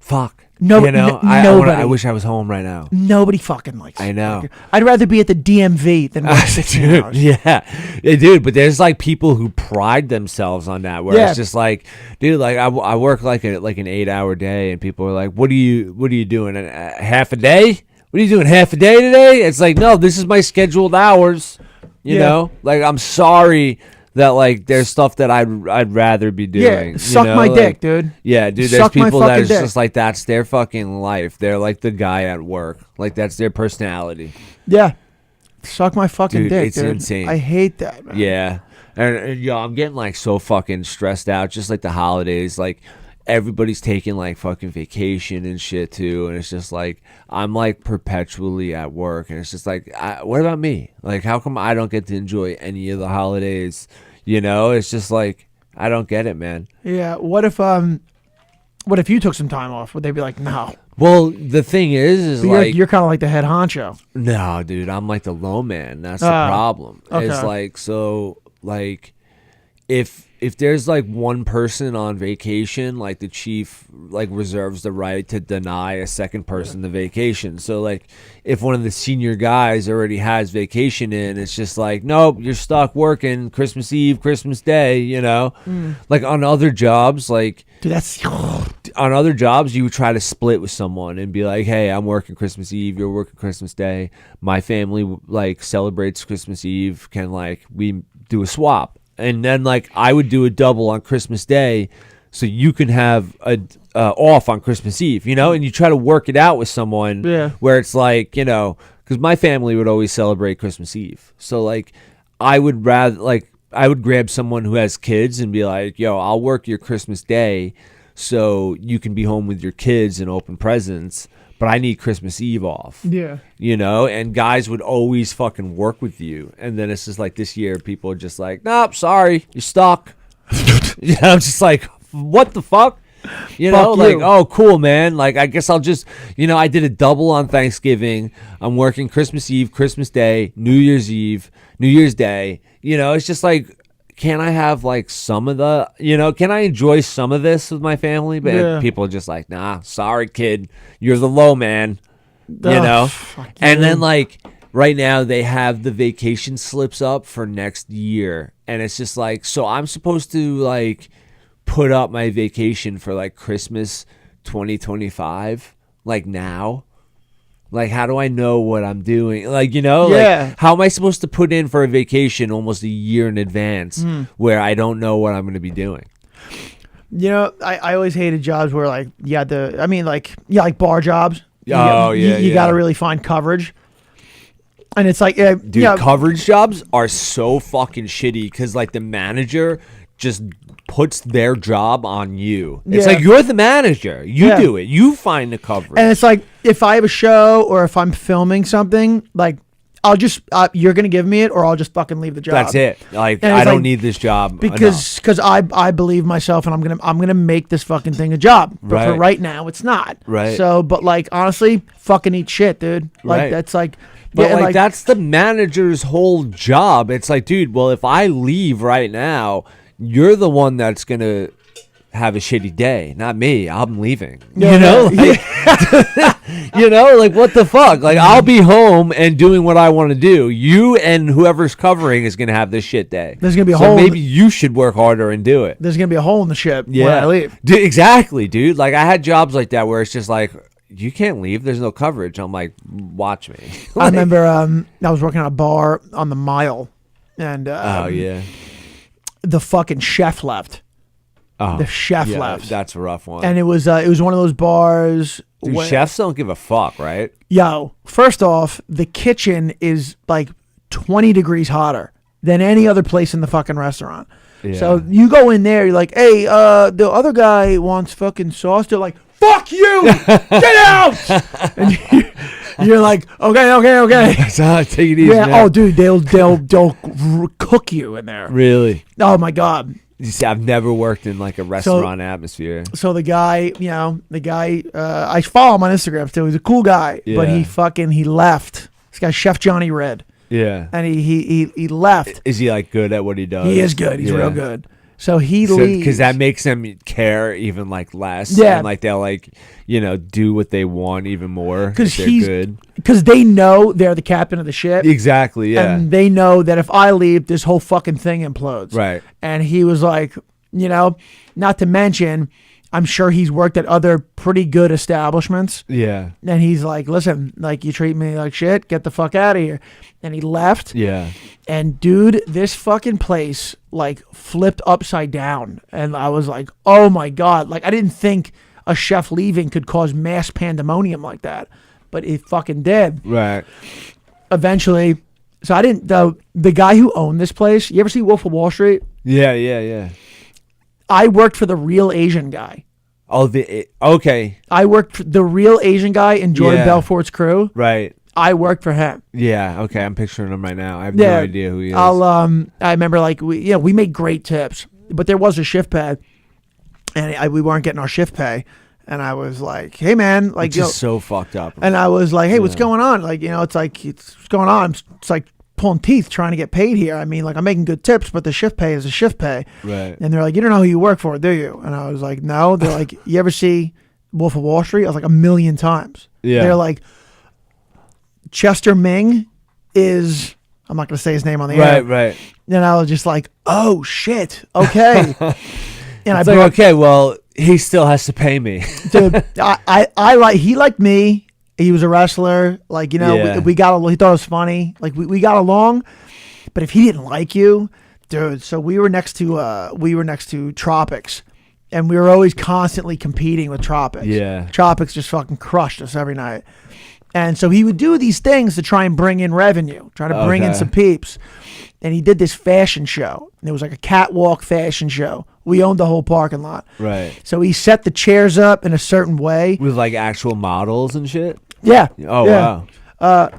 [SPEAKER 1] fuck.
[SPEAKER 2] No-
[SPEAKER 1] you know,
[SPEAKER 2] n-
[SPEAKER 1] I
[SPEAKER 2] nobody.
[SPEAKER 1] wish I was home right now.
[SPEAKER 2] Nobody fucking likes
[SPEAKER 1] I know.
[SPEAKER 2] working. I'd rather be at the DMV than work 16
[SPEAKER 1] Dude,
[SPEAKER 2] hours.
[SPEAKER 1] yeah, dude. But there's like people who pride themselves on that. Where
[SPEAKER 2] Yeah.
[SPEAKER 1] it's just like, dude, like I work like an 8-hour day, and people are like, what are you doing? Half a day? What are you doing? Half a day today? It's like, no, this is my scheduled hours. You
[SPEAKER 2] Yeah.
[SPEAKER 1] know, like I'm sorry that like there's stuff that I'd rather be doing.
[SPEAKER 2] Yeah,
[SPEAKER 1] you
[SPEAKER 2] suck
[SPEAKER 1] know?
[SPEAKER 2] my
[SPEAKER 1] Like,
[SPEAKER 2] dick, dude.
[SPEAKER 1] Yeah, dude. There's
[SPEAKER 2] Suck my
[SPEAKER 1] people that
[SPEAKER 2] fucking
[SPEAKER 1] is
[SPEAKER 2] dick.
[SPEAKER 1] just like that's their fucking life. They're like the guy at work. Like that's their personality.
[SPEAKER 2] Yeah. Suck my fucking
[SPEAKER 1] Dude,
[SPEAKER 2] dick,
[SPEAKER 1] it's
[SPEAKER 2] dude.
[SPEAKER 1] insane.
[SPEAKER 2] I hate that, man.
[SPEAKER 1] Yeah, and yo, I'm getting like so fucking stressed out. Just like the holidays, like everybody's taking like fucking vacation and shit too, and it's just like I'm like perpetually at work, and it's just like, what about me? Like, how come I don't get to enjoy any of the holidays? You know, it's just like I don't get it, man.
[SPEAKER 2] Yeah. What if you took some time off? Would they be like, no?
[SPEAKER 1] Well, the thing is
[SPEAKER 2] But
[SPEAKER 1] like
[SPEAKER 2] you're kind of like the head honcho.
[SPEAKER 1] no, dude, I'm like the low man. That's the
[SPEAKER 2] Ah,
[SPEAKER 1] problem. It's
[SPEAKER 2] okay.
[SPEAKER 1] like so like if there's like one person on vacation, like the chief like reserves the right to deny a second person the vacation. So like if one of the senior guys already has vacation in, it's just like, nope, you're stuck working Christmas Eve, Christmas Day, you know? Like on other jobs, like
[SPEAKER 2] Dude, that's
[SPEAKER 1] on other jobs, you would try to split with someone and be like, hey, I'm working Christmas Eve, you're working Christmas Day. My family like celebrates Christmas Eve. Can like we do a swap? And then like I would do a double on Christmas Day, so you can have a off on Christmas Eve, you know. And you try to work it out with someone,
[SPEAKER 2] Yeah.
[SPEAKER 1] where it's like, you know, because my family would always celebrate Christmas Eve, so like I would grab someone who has kids and be like, yo, I'll work your Christmas Day, so you can be home with your kids and open presents. But I need Christmas Eve off.
[SPEAKER 2] yeah.
[SPEAKER 1] You know, and guys would always fucking work with you. And then it's just like this year, people are just like, nope, sorry, you're stuck. Yeah, I'm just like, what the fuck? You know,
[SPEAKER 2] Fuck
[SPEAKER 1] like,
[SPEAKER 2] you.
[SPEAKER 1] oh, cool, man. Like, I guess I'll just, you know, I did a double on Thanksgiving. I'm working Christmas Eve, Christmas Day, New Year's Eve, New Year's Day. You know, it's just like, can I have like some of the, you know, can I enjoy some of this with my family? But
[SPEAKER 2] Yeah.
[SPEAKER 1] people are just like, nah, sorry, kid. You're the low man. You
[SPEAKER 2] Ugh,
[SPEAKER 1] know?
[SPEAKER 2] fuck
[SPEAKER 1] And
[SPEAKER 2] you.
[SPEAKER 1] then like right now they have the vacation slips up for next year. And it's just like, so I'm supposed to like put up my vacation for like Christmas 2025, like now. Like, how do I know what I'm doing? Like, you know,
[SPEAKER 2] Yeah.
[SPEAKER 1] like, how am I supposed to put in for a vacation almost a year in advance where I don't know what I'm going to be doing?
[SPEAKER 2] You know, I always hated jobs where like you had to. I mean, like like bar jobs.
[SPEAKER 1] Oh, yeah,
[SPEAKER 2] You
[SPEAKER 1] yeah.
[SPEAKER 2] got to really find coverage. And it's like,
[SPEAKER 1] Dude, coverage jobs are so fucking shitty because, like, the manager just puts their job on you. It's
[SPEAKER 2] Yeah.
[SPEAKER 1] like you're the manager. You
[SPEAKER 2] Yeah.
[SPEAKER 1] do it. You find the coverage.
[SPEAKER 2] And it's like, if I have a show or if I'm filming something, like, I'll just you're gonna give me it, or I'll just fucking leave the job.
[SPEAKER 1] That's it. Like,
[SPEAKER 2] And
[SPEAKER 1] I
[SPEAKER 2] it's
[SPEAKER 1] don't
[SPEAKER 2] like-
[SPEAKER 1] need this job
[SPEAKER 2] because I believe myself, and I'm gonna make this fucking thing a job. But for
[SPEAKER 1] Right.
[SPEAKER 2] right now, it's not.
[SPEAKER 1] Right.
[SPEAKER 2] So, but like, honestly, fucking eat shit, dude. Like,
[SPEAKER 1] Right.
[SPEAKER 2] that's like,
[SPEAKER 1] But
[SPEAKER 2] yeah,
[SPEAKER 1] like that's the manager's whole job. It's like, dude, well, if I leave right now, you're the one that's gonna have a shitty day, not me. I'm leaving.
[SPEAKER 2] Yeah,
[SPEAKER 1] you know,
[SPEAKER 2] yeah.
[SPEAKER 1] you know, like what the fuck? Like I'll be home and doing what I want to do. You and whoever's covering is gonna have this shit day.
[SPEAKER 2] There's gonna be a
[SPEAKER 1] so
[SPEAKER 2] hole.
[SPEAKER 1] maybe you should work harder and do it.
[SPEAKER 2] There's gonna be a hole in the ship when I leave.
[SPEAKER 1] Dude, exactly, dude. Like I had jobs like that where it's just like, you can't leave. There's no coverage. I'm like, watch me.
[SPEAKER 2] I remember I was working at a bar on the Mile, and
[SPEAKER 1] Oh yeah.
[SPEAKER 2] the fucking chef left.
[SPEAKER 1] Oh,
[SPEAKER 2] The chef
[SPEAKER 1] yeah,
[SPEAKER 2] left.
[SPEAKER 1] That's a rough one.
[SPEAKER 2] And it was one of those bars.
[SPEAKER 1] Dude,
[SPEAKER 2] where-
[SPEAKER 1] chefs don't give a fuck, right?
[SPEAKER 2] Yo, first off, the kitchen is like 20 degrees hotter than any other place in the fucking restaurant.
[SPEAKER 1] Yeah.
[SPEAKER 2] So you go in there, you're like, hey, the other guy wants fucking sauce. They're like, fuck you, get out. And you're like, okay.
[SPEAKER 1] So take it easy.
[SPEAKER 2] Yeah.
[SPEAKER 1] now.
[SPEAKER 2] Oh, dude, they'll cook you in there.
[SPEAKER 1] Really?
[SPEAKER 2] Oh my god.
[SPEAKER 1] You see, I've never worked in like a restaurant atmosphere.
[SPEAKER 2] So the guy, I follow him on Instagram still. He's a cool guy, but
[SPEAKER 1] Yeah.
[SPEAKER 2] he left. This guy, Chef Johnny Red,
[SPEAKER 1] Yeah.
[SPEAKER 2] and he left.
[SPEAKER 1] Is he like good at what he does?
[SPEAKER 2] He is good. He's
[SPEAKER 1] Yeah.
[SPEAKER 2] real good. So he leaves
[SPEAKER 1] Because that makes them care even like less.
[SPEAKER 2] Yeah.
[SPEAKER 1] And like they'll like, do what they want even more.
[SPEAKER 2] because
[SPEAKER 1] if they're good.
[SPEAKER 2] because they know they're the captain of the ship,
[SPEAKER 1] Exactly. Yeah.
[SPEAKER 2] and they know that if I leave, this whole fucking thing implodes.
[SPEAKER 1] Right.
[SPEAKER 2] And he was like, not to mention, I'm sure he's worked at other pretty good establishments.
[SPEAKER 1] Yeah.
[SPEAKER 2] And he's like, listen, like, you treat me like shit, get the fuck out of here. And he left.
[SPEAKER 1] Yeah.
[SPEAKER 2] And dude, this fucking place like flipped upside down. And I was like, oh my God. Like, I didn't think a chef leaving could cause mass pandemonium like that. But it fucking did.
[SPEAKER 1] Right.
[SPEAKER 2] Eventually. So I didn't, the guy who owned this place, you ever see Wolf of Wall Street?
[SPEAKER 1] Yeah.
[SPEAKER 2] I worked for the real Asian guy.
[SPEAKER 1] Oh, okay.
[SPEAKER 2] I worked for the real Asian guy in Jordan
[SPEAKER 1] Yeah.
[SPEAKER 2] Belfort's crew.
[SPEAKER 1] Right.
[SPEAKER 2] I worked for him.
[SPEAKER 1] Yeah. Okay. I'm picturing him right now. I have
[SPEAKER 2] Yeah.
[SPEAKER 1] no idea who he is.
[SPEAKER 2] I remember like we made great tips, but there was a shift pay, and we weren't getting our shift pay, and I was like, hey man, like,
[SPEAKER 1] Which is so fucked up.
[SPEAKER 2] and I was like, hey, what's going on? Like, it's like, what's going on? It's like pulling teeth trying to get paid here. I mean, like, I'm making good tips, but the shift pay is a shift pay.
[SPEAKER 1] Right.
[SPEAKER 2] And they're like, you don't know who you work for, do you? And I was like, no. They're like, you ever see Wolf of Wall Street? I was like, 1,000,000 times.
[SPEAKER 1] Yeah.
[SPEAKER 2] They're like, Chester Ming is, I'm not going to say his name on the air.
[SPEAKER 1] Right.
[SPEAKER 2] And I was just like, oh shit, okay. And
[SPEAKER 1] It's like, okay, well, he still has to pay me.
[SPEAKER 2] dude, I like, he liked me. He was a wrestler. Like,
[SPEAKER 1] Yeah.
[SPEAKER 2] we got, he thought it was funny. Like, we got along. But if he didn't like you, dude, so we were next to Tropics, and we were always constantly competing with Tropics.
[SPEAKER 1] Yeah.
[SPEAKER 2] Tropics just fucking crushed us every night. And so he would do these things to try and bring in revenue, try to bring in
[SPEAKER 1] Okay.
[SPEAKER 2] some peeps. And he did this fashion show. And it was like a catwalk fashion show. We owned the whole parking lot.
[SPEAKER 1] Right.
[SPEAKER 2] So he set the chairs up in a certain way.
[SPEAKER 1] With like actual models and shit.
[SPEAKER 2] Yeah.
[SPEAKER 1] Oh,
[SPEAKER 2] yeah.
[SPEAKER 1] wow.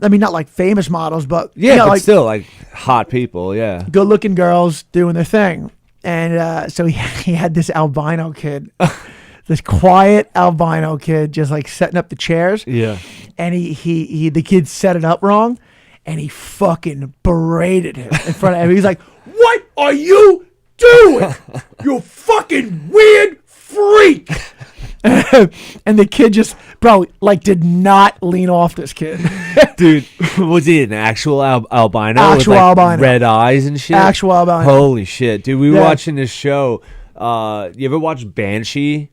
[SPEAKER 2] I mean, not like famous models, but
[SPEAKER 1] Yeah, but
[SPEAKER 2] like
[SPEAKER 1] still like hot people. Yeah.
[SPEAKER 2] good-looking girls doing their thing. And so he had this albino kid, this quiet albino kid, just like setting up the chairs.
[SPEAKER 1] Yeah.
[SPEAKER 2] And the kid set it up wrong, and he fucking berated him in front of him. He's like, "What are you doing? You fucking weird freak!" And the kid just, bro, like, did not lean off this kid.
[SPEAKER 1] Dude, was he an actual albino?
[SPEAKER 2] Actual
[SPEAKER 1] with, like,
[SPEAKER 2] albino.
[SPEAKER 1] Red eyes and shit?
[SPEAKER 2] Actual albino.
[SPEAKER 1] Holy shit. Dude, we were
[SPEAKER 2] Yeah.
[SPEAKER 1] watching this show. You ever watch Banshee?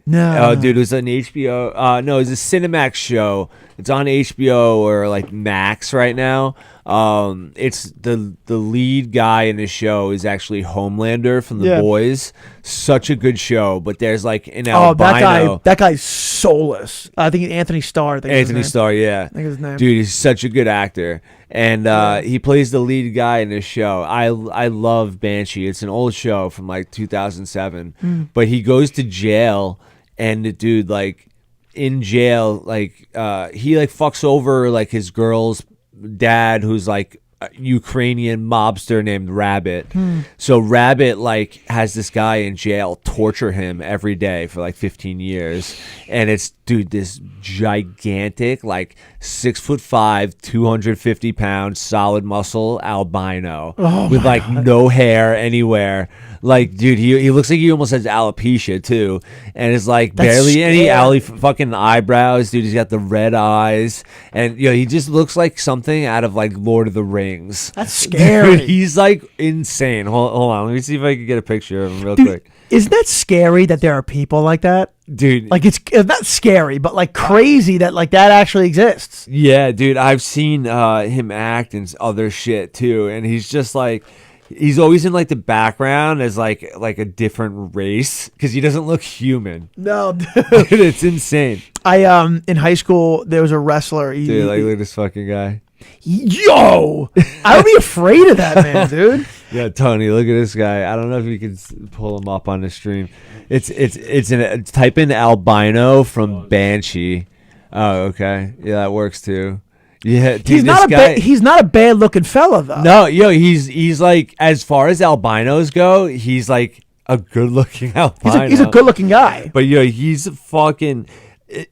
[SPEAKER 2] No.
[SPEAKER 1] Oh, dude, it was on HBO. No, it was a Cinemax show. It's on HBO or like Max right now. It's the lead guy in the show is actually Homelander from The
[SPEAKER 2] Yeah.
[SPEAKER 1] Boys. Such a good show, but there's like an
[SPEAKER 2] Oh,
[SPEAKER 1] albino.
[SPEAKER 2] that guy's soulless. I think Anthony Starr. I think is his
[SPEAKER 1] Anthony
[SPEAKER 2] name.
[SPEAKER 1] Starr, yeah.
[SPEAKER 2] I think his name.
[SPEAKER 1] Dude, he's such a good actor. And he plays the lead guy in this show. I love Banshee. It's an old show from like 2007. But he goes to jail, and the dude, like, in jail, like, he, like, fucks over, like, his girl's dad, who's, like, a Ukrainian mobster named Rabbit. So Rabbit, like, has this guy in jail torture him every day for, like, 15 years. And it's, dude, this gigantic, like, 6'5", 250 pounds, solid muscle albino with like no hair anywhere. Like, dude, he looks like he almost has alopecia too, and it's like barely any fucking eyebrows. Dude, he's got the red eyes, and he just looks like something out of like Lord of the Rings.
[SPEAKER 2] That's scary.
[SPEAKER 1] Dude, he's like insane. Hold on, let me see if I can get a picture of him real
[SPEAKER 2] Dude,
[SPEAKER 1] quick.
[SPEAKER 2] Isn't that scary that there are people like that?
[SPEAKER 1] Dude,
[SPEAKER 2] Like it's not scary, but like crazy that like that actually exists.
[SPEAKER 1] yeah, dude, I've seen him act and other shit too, and he's just like, he's always in like the background as like a different race because he doesn't look human.
[SPEAKER 2] No, dude.
[SPEAKER 1] Dude, it's insane.
[SPEAKER 2] I in high school there was a wrestler.
[SPEAKER 1] Dude, like, look at this fucking guy.
[SPEAKER 2] Yo, I would be afraid of that man, dude.
[SPEAKER 1] Yeah, Tony, look at this guy. I don't know if you can pull him up on the stream. Type in albino from Banshee. Oh, okay. Yeah, that works too. Yeah, dude,
[SPEAKER 2] He's not a bad looking fella though.
[SPEAKER 1] No, he's like, as far as albinos go, he's like a good looking albino.
[SPEAKER 2] He's a good looking guy.
[SPEAKER 1] But he's fucking.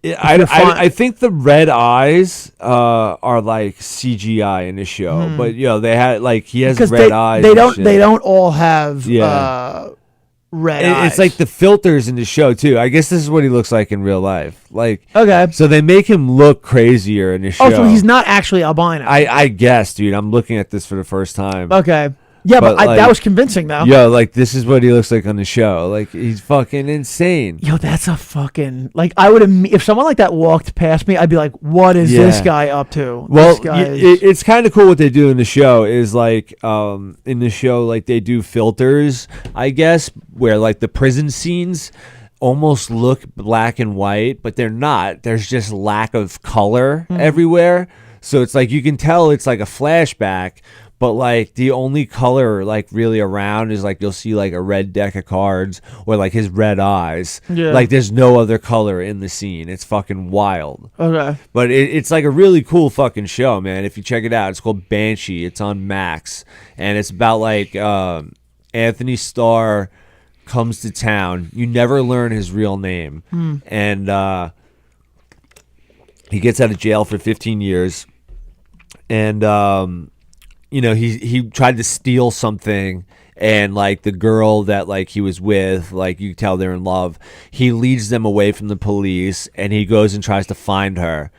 [SPEAKER 1] I think the red eyes are like CGI in the show, but they had like he has red eyes.
[SPEAKER 2] They don't all have red eyes.
[SPEAKER 1] It's like the filters in the show too. I guess this is what he looks like in real life. Like,
[SPEAKER 2] okay,
[SPEAKER 1] so they make him look crazier in the show.
[SPEAKER 2] Oh, so he's not actually albino.
[SPEAKER 1] I guess, dude. I'm looking at this for the first time.
[SPEAKER 2] Okay. Yeah, but
[SPEAKER 1] like,
[SPEAKER 2] that was convincing though.
[SPEAKER 1] Yo, like this is what he looks like on the show. Like he's fucking insane.
[SPEAKER 2] Yo, that's a fucking like I would if someone like that walked past me, I'd be like, "What is this guy up to?"
[SPEAKER 1] Well, it's kind of cool what they do in the show. Is like in the show, like they do filters, I guess, where like the prison scenes almost look black and white, but they're not. There's just lack of color everywhere. So it's like you can tell it's like a flashback. But like the only color like really around is like you'll see like a red deck of cards or like his red eyes.
[SPEAKER 2] Yeah.
[SPEAKER 1] Like there's no other color in the scene. It's fucking wild.
[SPEAKER 2] Okay.
[SPEAKER 1] But it's like a really cool fucking show, man. If you check it out, it's called Banshee. It's on Max, and it's about like Anthony Starr comes to town. You never learn his real name, and he gets out of jail for 15 years, and he tried to steal something, and like the girl that like he was with, like you tell they're in love. He leads them away from the police, and he goes and tries to find her.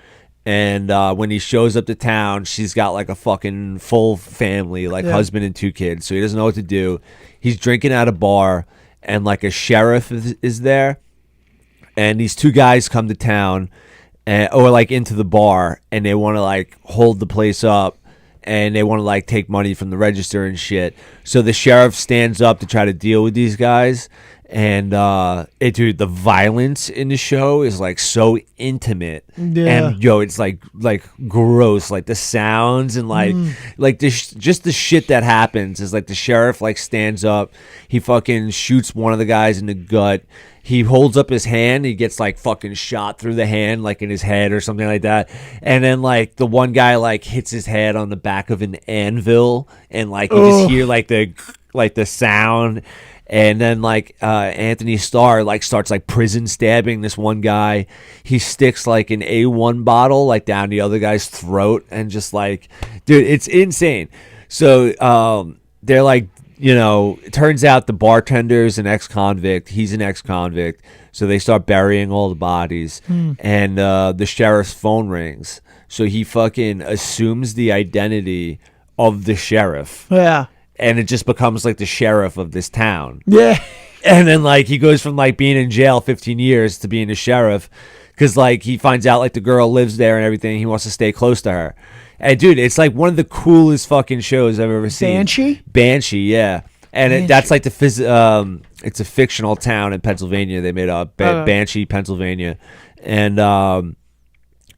[SPEAKER 1] And when he shows up to town, she's got like a fucking full family, like husband and 2 kids. So he doesn't know what to do. He's drinking at a bar, and like a sheriff is there, and these 2 guys come to town, or like into the bar, and they want to like hold the place up. And they want to like take money from the register and shit. So the sheriff stands up to try to deal with these guys. And dude, the violence in the show is like so intimate.
[SPEAKER 2] Yeah.
[SPEAKER 1] And it's like gross. Like the sounds and like just the shit that happens is like the sheriff like stands up. He fucking shoots one of the guys in the gut. He holds up his hand. He gets like fucking shot through the hand, like in his head or something like that. And then like the one guy like hits his head on the back of an anvil, and like you just hear like the sound. And then like Anthony Starr like starts like prison stabbing this one guy. He sticks like an A1 bottle like down the other guy's throat, and just like, dude, it's insane. So they're like, it turns out the bartender's an ex-convict. He's an ex-convict. So they start burying all the bodies. And the sheriff's phone rings. So he fucking assumes the identity of the sheriff.
[SPEAKER 2] Yeah.
[SPEAKER 1] And it just becomes like the sheriff of this town.
[SPEAKER 2] Yeah.
[SPEAKER 1] And then like he goes from like being in jail 15 years to being a sheriff, because like he finds out like the girl lives there and everything. He wants to stay close to her. And dude, it's like one of the coolest fucking shows I've ever seen. Banshee, yeah. And that's like it's a fictional town in Pennsylvania. They made up Banshee, Pennsylvania, and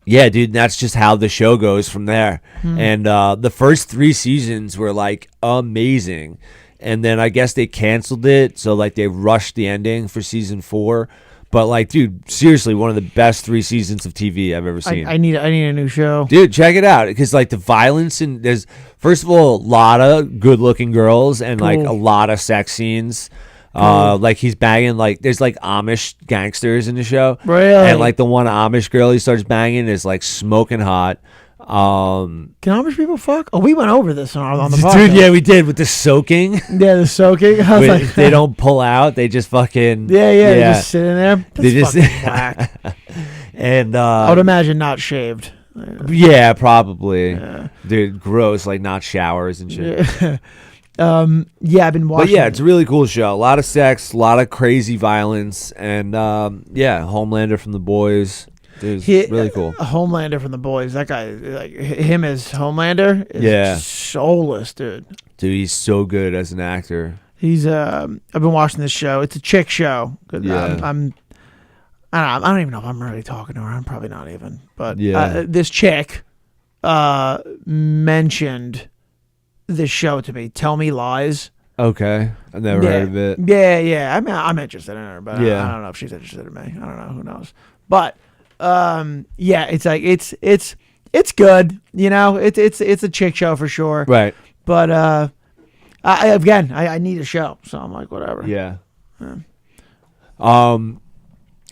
[SPEAKER 1] yeah, dude, that's just how the show goes from there. And the first 3 seasons were like amazing, and then I guess they canceled it, so like they rushed the ending for season 4. But like, dude, seriously, one of the best 3 seasons of TV I've ever seen.
[SPEAKER 2] I need a new show,
[SPEAKER 1] dude. Check it out, because like the violence, and there's first of all a lot of good-looking girls and like a lot of sex scenes. Like he's banging, like there's like Amish gangsters in the show,
[SPEAKER 2] really?
[SPEAKER 1] And like the one Amish girl he starts banging is like smoking hot.
[SPEAKER 2] Can Amish people fuck? Oh, we went over this on the podcast.
[SPEAKER 1] Dude, yeah, we did with the soaking.
[SPEAKER 2] Yeah, the soaking. I was like,
[SPEAKER 1] they don't pull out; they just fucking
[SPEAKER 2] they just sit in there. That's
[SPEAKER 1] they just
[SPEAKER 2] whack.
[SPEAKER 1] And
[SPEAKER 2] I would imagine not shaved.
[SPEAKER 1] Yeah, probably. Yeah. Dude, gross. Like not showers and shit.
[SPEAKER 2] Yeah. I've been watching.
[SPEAKER 1] But yeah, it's a really cool show. A lot of sex, a lot of crazy violence, and yeah, Homelander from The Boys. Dude, really cool.
[SPEAKER 2] Homelander from The Boys. That guy, like him as Homelander, is soulless, dude.
[SPEAKER 1] Dude, he's so good as an actor.
[SPEAKER 2] He's I've been watching this show. It's a chick show.
[SPEAKER 1] Yeah.
[SPEAKER 2] I don't even know if I'm really talking to her. I'm probably not even. But
[SPEAKER 1] yeah.
[SPEAKER 2] This chick mentioned this show to me. Tell Me Lies.
[SPEAKER 1] Okay, I've never heard of it.
[SPEAKER 2] Yeah. I mean, I'm interested in her, but I don't know if she's interested in me. I don't know. Who knows? But yeah, it's like it's good. You know, it's a chick show for sure.
[SPEAKER 1] Right.
[SPEAKER 2] But I need a show, so I'm like, whatever.
[SPEAKER 1] Yeah.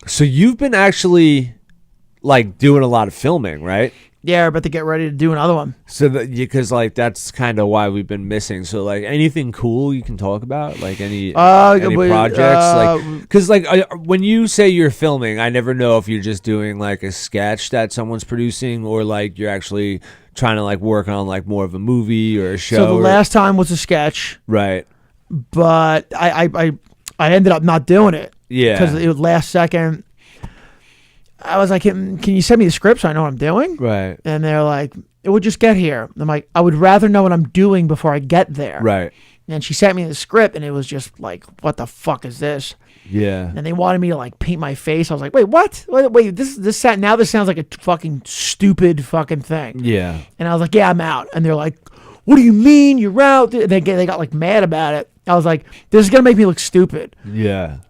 [SPEAKER 1] So you've been actually like doing a lot of filming, right?
[SPEAKER 2] Yeah, we're about to get ready to do another one.
[SPEAKER 1] So because like that's kind of why we've been missing. So like anything cool you can talk about, like any projects, like because like when you say you're filming, I never know if you're just doing like a sketch that someone's producing or like you're actually trying to like work on like more of a movie or a show.
[SPEAKER 2] So the last time was a sketch,
[SPEAKER 1] right?
[SPEAKER 2] But I ended up not doing it.
[SPEAKER 1] Yeah,
[SPEAKER 2] because it was last second. I was like, can you send me the script so I know what I'm doing?
[SPEAKER 1] Right.
[SPEAKER 2] And they're like, it would just get here. I'm like, I would rather know what I'm doing before I get there.
[SPEAKER 1] Right.
[SPEAKER 2] And she sent me the script, and it was just like, what the fuck is this?
[SPEAKER 1] Yeah.
[SPEAKER 2] And they wanted me to like paint my face. I was like, wait, what? Wait, this sounds like a fucking stupid fucking thing.
[SPEAKER 1] Yeah.
[SPEAKER 2] And I was like, yeah, I'm out. And they're like, what do you mean you're out? They got like mad about it. I was like, this is gonna make me look stupid.
[SPEAKER 1] Yeah.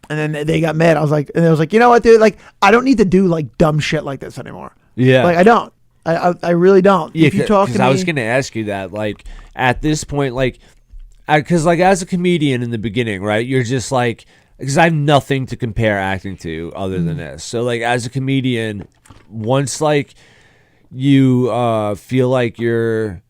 [SPEAKER 2] And then they got mad. I was like, you know what, dude? Like, I don't need to do like dumb shit like this anymore.
[SPEAKER 1] Yeah.
[SPEAKER 2] Like, I don't. I really don't.
[SPEAKER 1] Yeah,
[SPEAKER 2] if you talk to me,
[SPEAKER 1] I was gonna ask you that. Like, at this point, like, because like as a comedian in the beginning, right? You're just like, because I have nothing to compare acting to other than this. So like as a comedian, once like you feel like you're.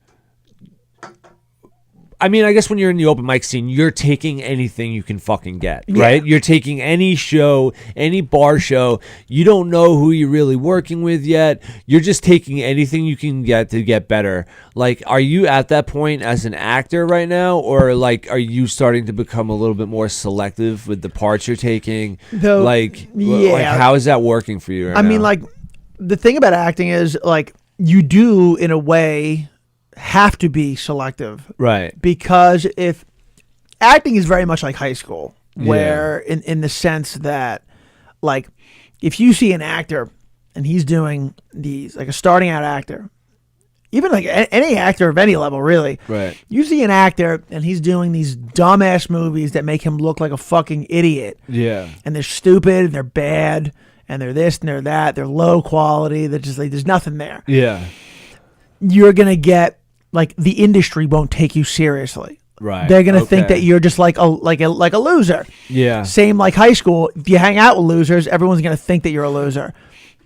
[SPEAKER 1] I mean, I guess when you're in the open mic scene, you're taking anything you can fucking get, right? You're taking any show, any bar show. You don't know who you're really working with yet. You're just taking anything you can get to get better. Like, are you at that point as an actor right now? Or, like, are you starting to become a little bit more selective with the parts you're taking? Like, how is that working for you right now?
[SPEAKER 2] I mean, like, the thing about acting is, like, you do, in a way, have to be selective,
[SPEAKER 1] right?
[SPEAKER 2] Because if acting is very much like high school, where in the sense that, like, if you see an actor and he's doing these, like a starting out actor, even like any actor of any level, really,
[SPEAKER 1] right?
[SPEAKER 2] You see an actor and he's doing these dumbass movies that make him look like a fucking idiot, and they're stupid and they're bad and they're this and they're that, they're low quality, they're just like there's nothing there. You're gonna get. Like, the industry won't take you seriously.
[SPEAKER 1] Right.
[SPEAKER 2] They're gonna think that you're just like a loser.
[SPEAKER 1] Yeah.
[SPEAKER 2] Same like high school. If you hang out with losers, everyone's gonna think that you're a loser,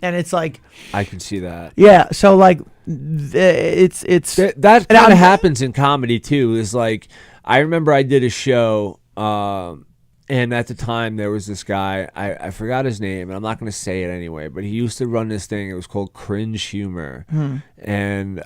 [SPEAKER 2] and it's like.
[SPEAKER 1] I can see that.
[SPEAKER 2] Yeah. So like, it's
[SPEAKER 1] that kind of happens in comedy too. Is like, I remember I did a show, and at the time there was this guy. I forgot his name, and I'm not gonna say it anyway. But he used to run this thing. It was called Cringe Humor, and.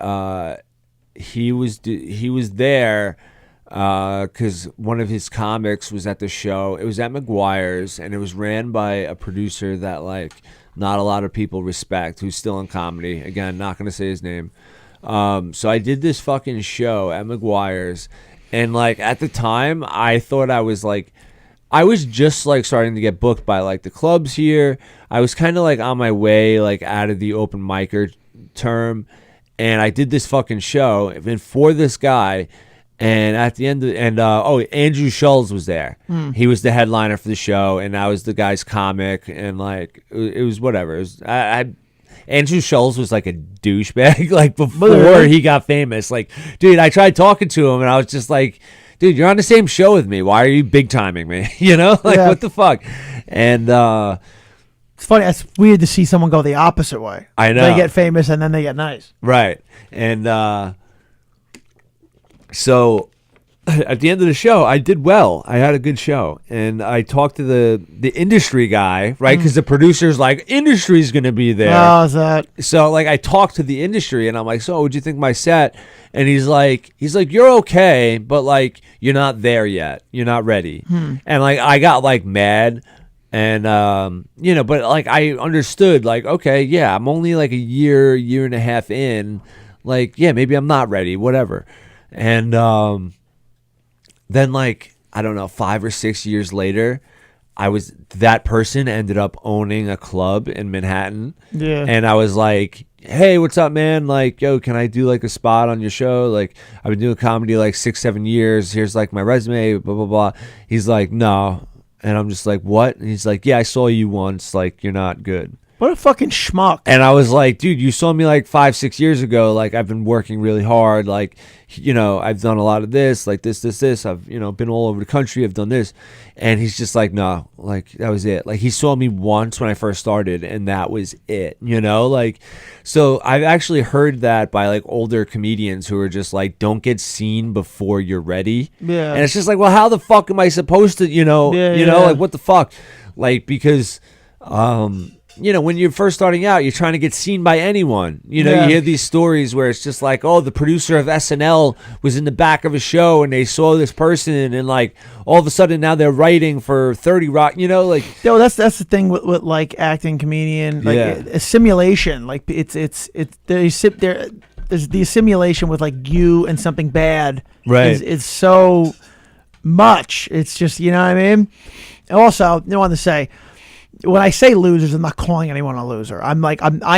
[SPEAKER 1] He was there because one of his comics was at the show. It was at McGuire's, and it was ran by a producer that like not a lot of people respect, who's still in comedy. Again, not going to say his name. So I did this fucking show at McGuire's, and like at the time, I thought I was just like starting to get booked by like the clubs here. I was kind of like on my way like out of the open micer term, and I did this fucking show and for this guy. And at the end, Andrew Schulz was there. He was the headliner for the show, and I was the guy's comic, and like it was whatever. It was Andrew Schulz was like a douchebag, like before he got famous. Like, dude, I tried talking to him, and I was just like, dude, you're on the same show with me. Why are you big timing me? You know, like what the fuck? And
[SPEAKER 2] it's funny. It's weird to see someone go the opposite way.
[SPEAKER 1] I know
[SPEAKER 2] they get famous and then they get nice,
[SPEAKER 1] right? And so at the end of the show, I did well. I had a good show, and I talked to the industry guy, right? Because the producer's like, industry's gonna be there.
[SPEAKER 2] Oh, is that?
[SPEAKER 1] So like, I talked to the industry, and I'm like, so what'd you think of my set? And he's like, you're okay, but like, you're not there yet. You're not ready. And like, I got like mad, and but like, I understood, like, okay, yeah, I'm only like a year and a half in. Like, yeah, maybe I'm not ready. Whatever. And then like, I don't know, 5 or 6 years later, that person ended up owning a club in Manhattan.
[SPEAKER 2] Yeah.
[SPEAKER 1] And I was like, hey, what's up, man? Like, yo, can I do like a spot on your show? Like, I've been doing comedy like 6-7 years. Here's like my resume, blah, blah, blah. He's like, no. And I'm just like, what? And he's like, yeah, I saw you once. Like, you're not good.
[SPEAKER 2] What a fucking schmuck.
[SPEAKER 1] And I was like, dude, you saw me like 5-6 years ago. Like, I've been working really hard. Like, I've done a lot of this, like this. I've, been all over the country. I've done this. And he's just like, no, like, that was it. Like, he saw me once when I first started, and that was it, like, so I've actually heard that by like older comedians who are just like, don't get seen before you're ready.
[SPEAKER 2] Yeah.
[SPEAKER 1] And it's just like, well, how the fuck am I supposed to, like, what the fuck? Like, because, when you're first starting out, you're trying to get seen by anyone. You hear these stories where it's just like, oh, the producer of SNL was in the back of a show and they saw this person, and like all of a sudden now they're writing for 30 Rock. Like,
[SPEAKER 2] no, that's the thing with like acting, comedian, like a simulation. Like it's there's the assimilation with like you and something bad.
[SPEAKER 1] Right.
[SPEAKER 2] It's so much. It's just, you know what I mean. Also, I want to say, when I say losers, I'm not calling anyone a loser. I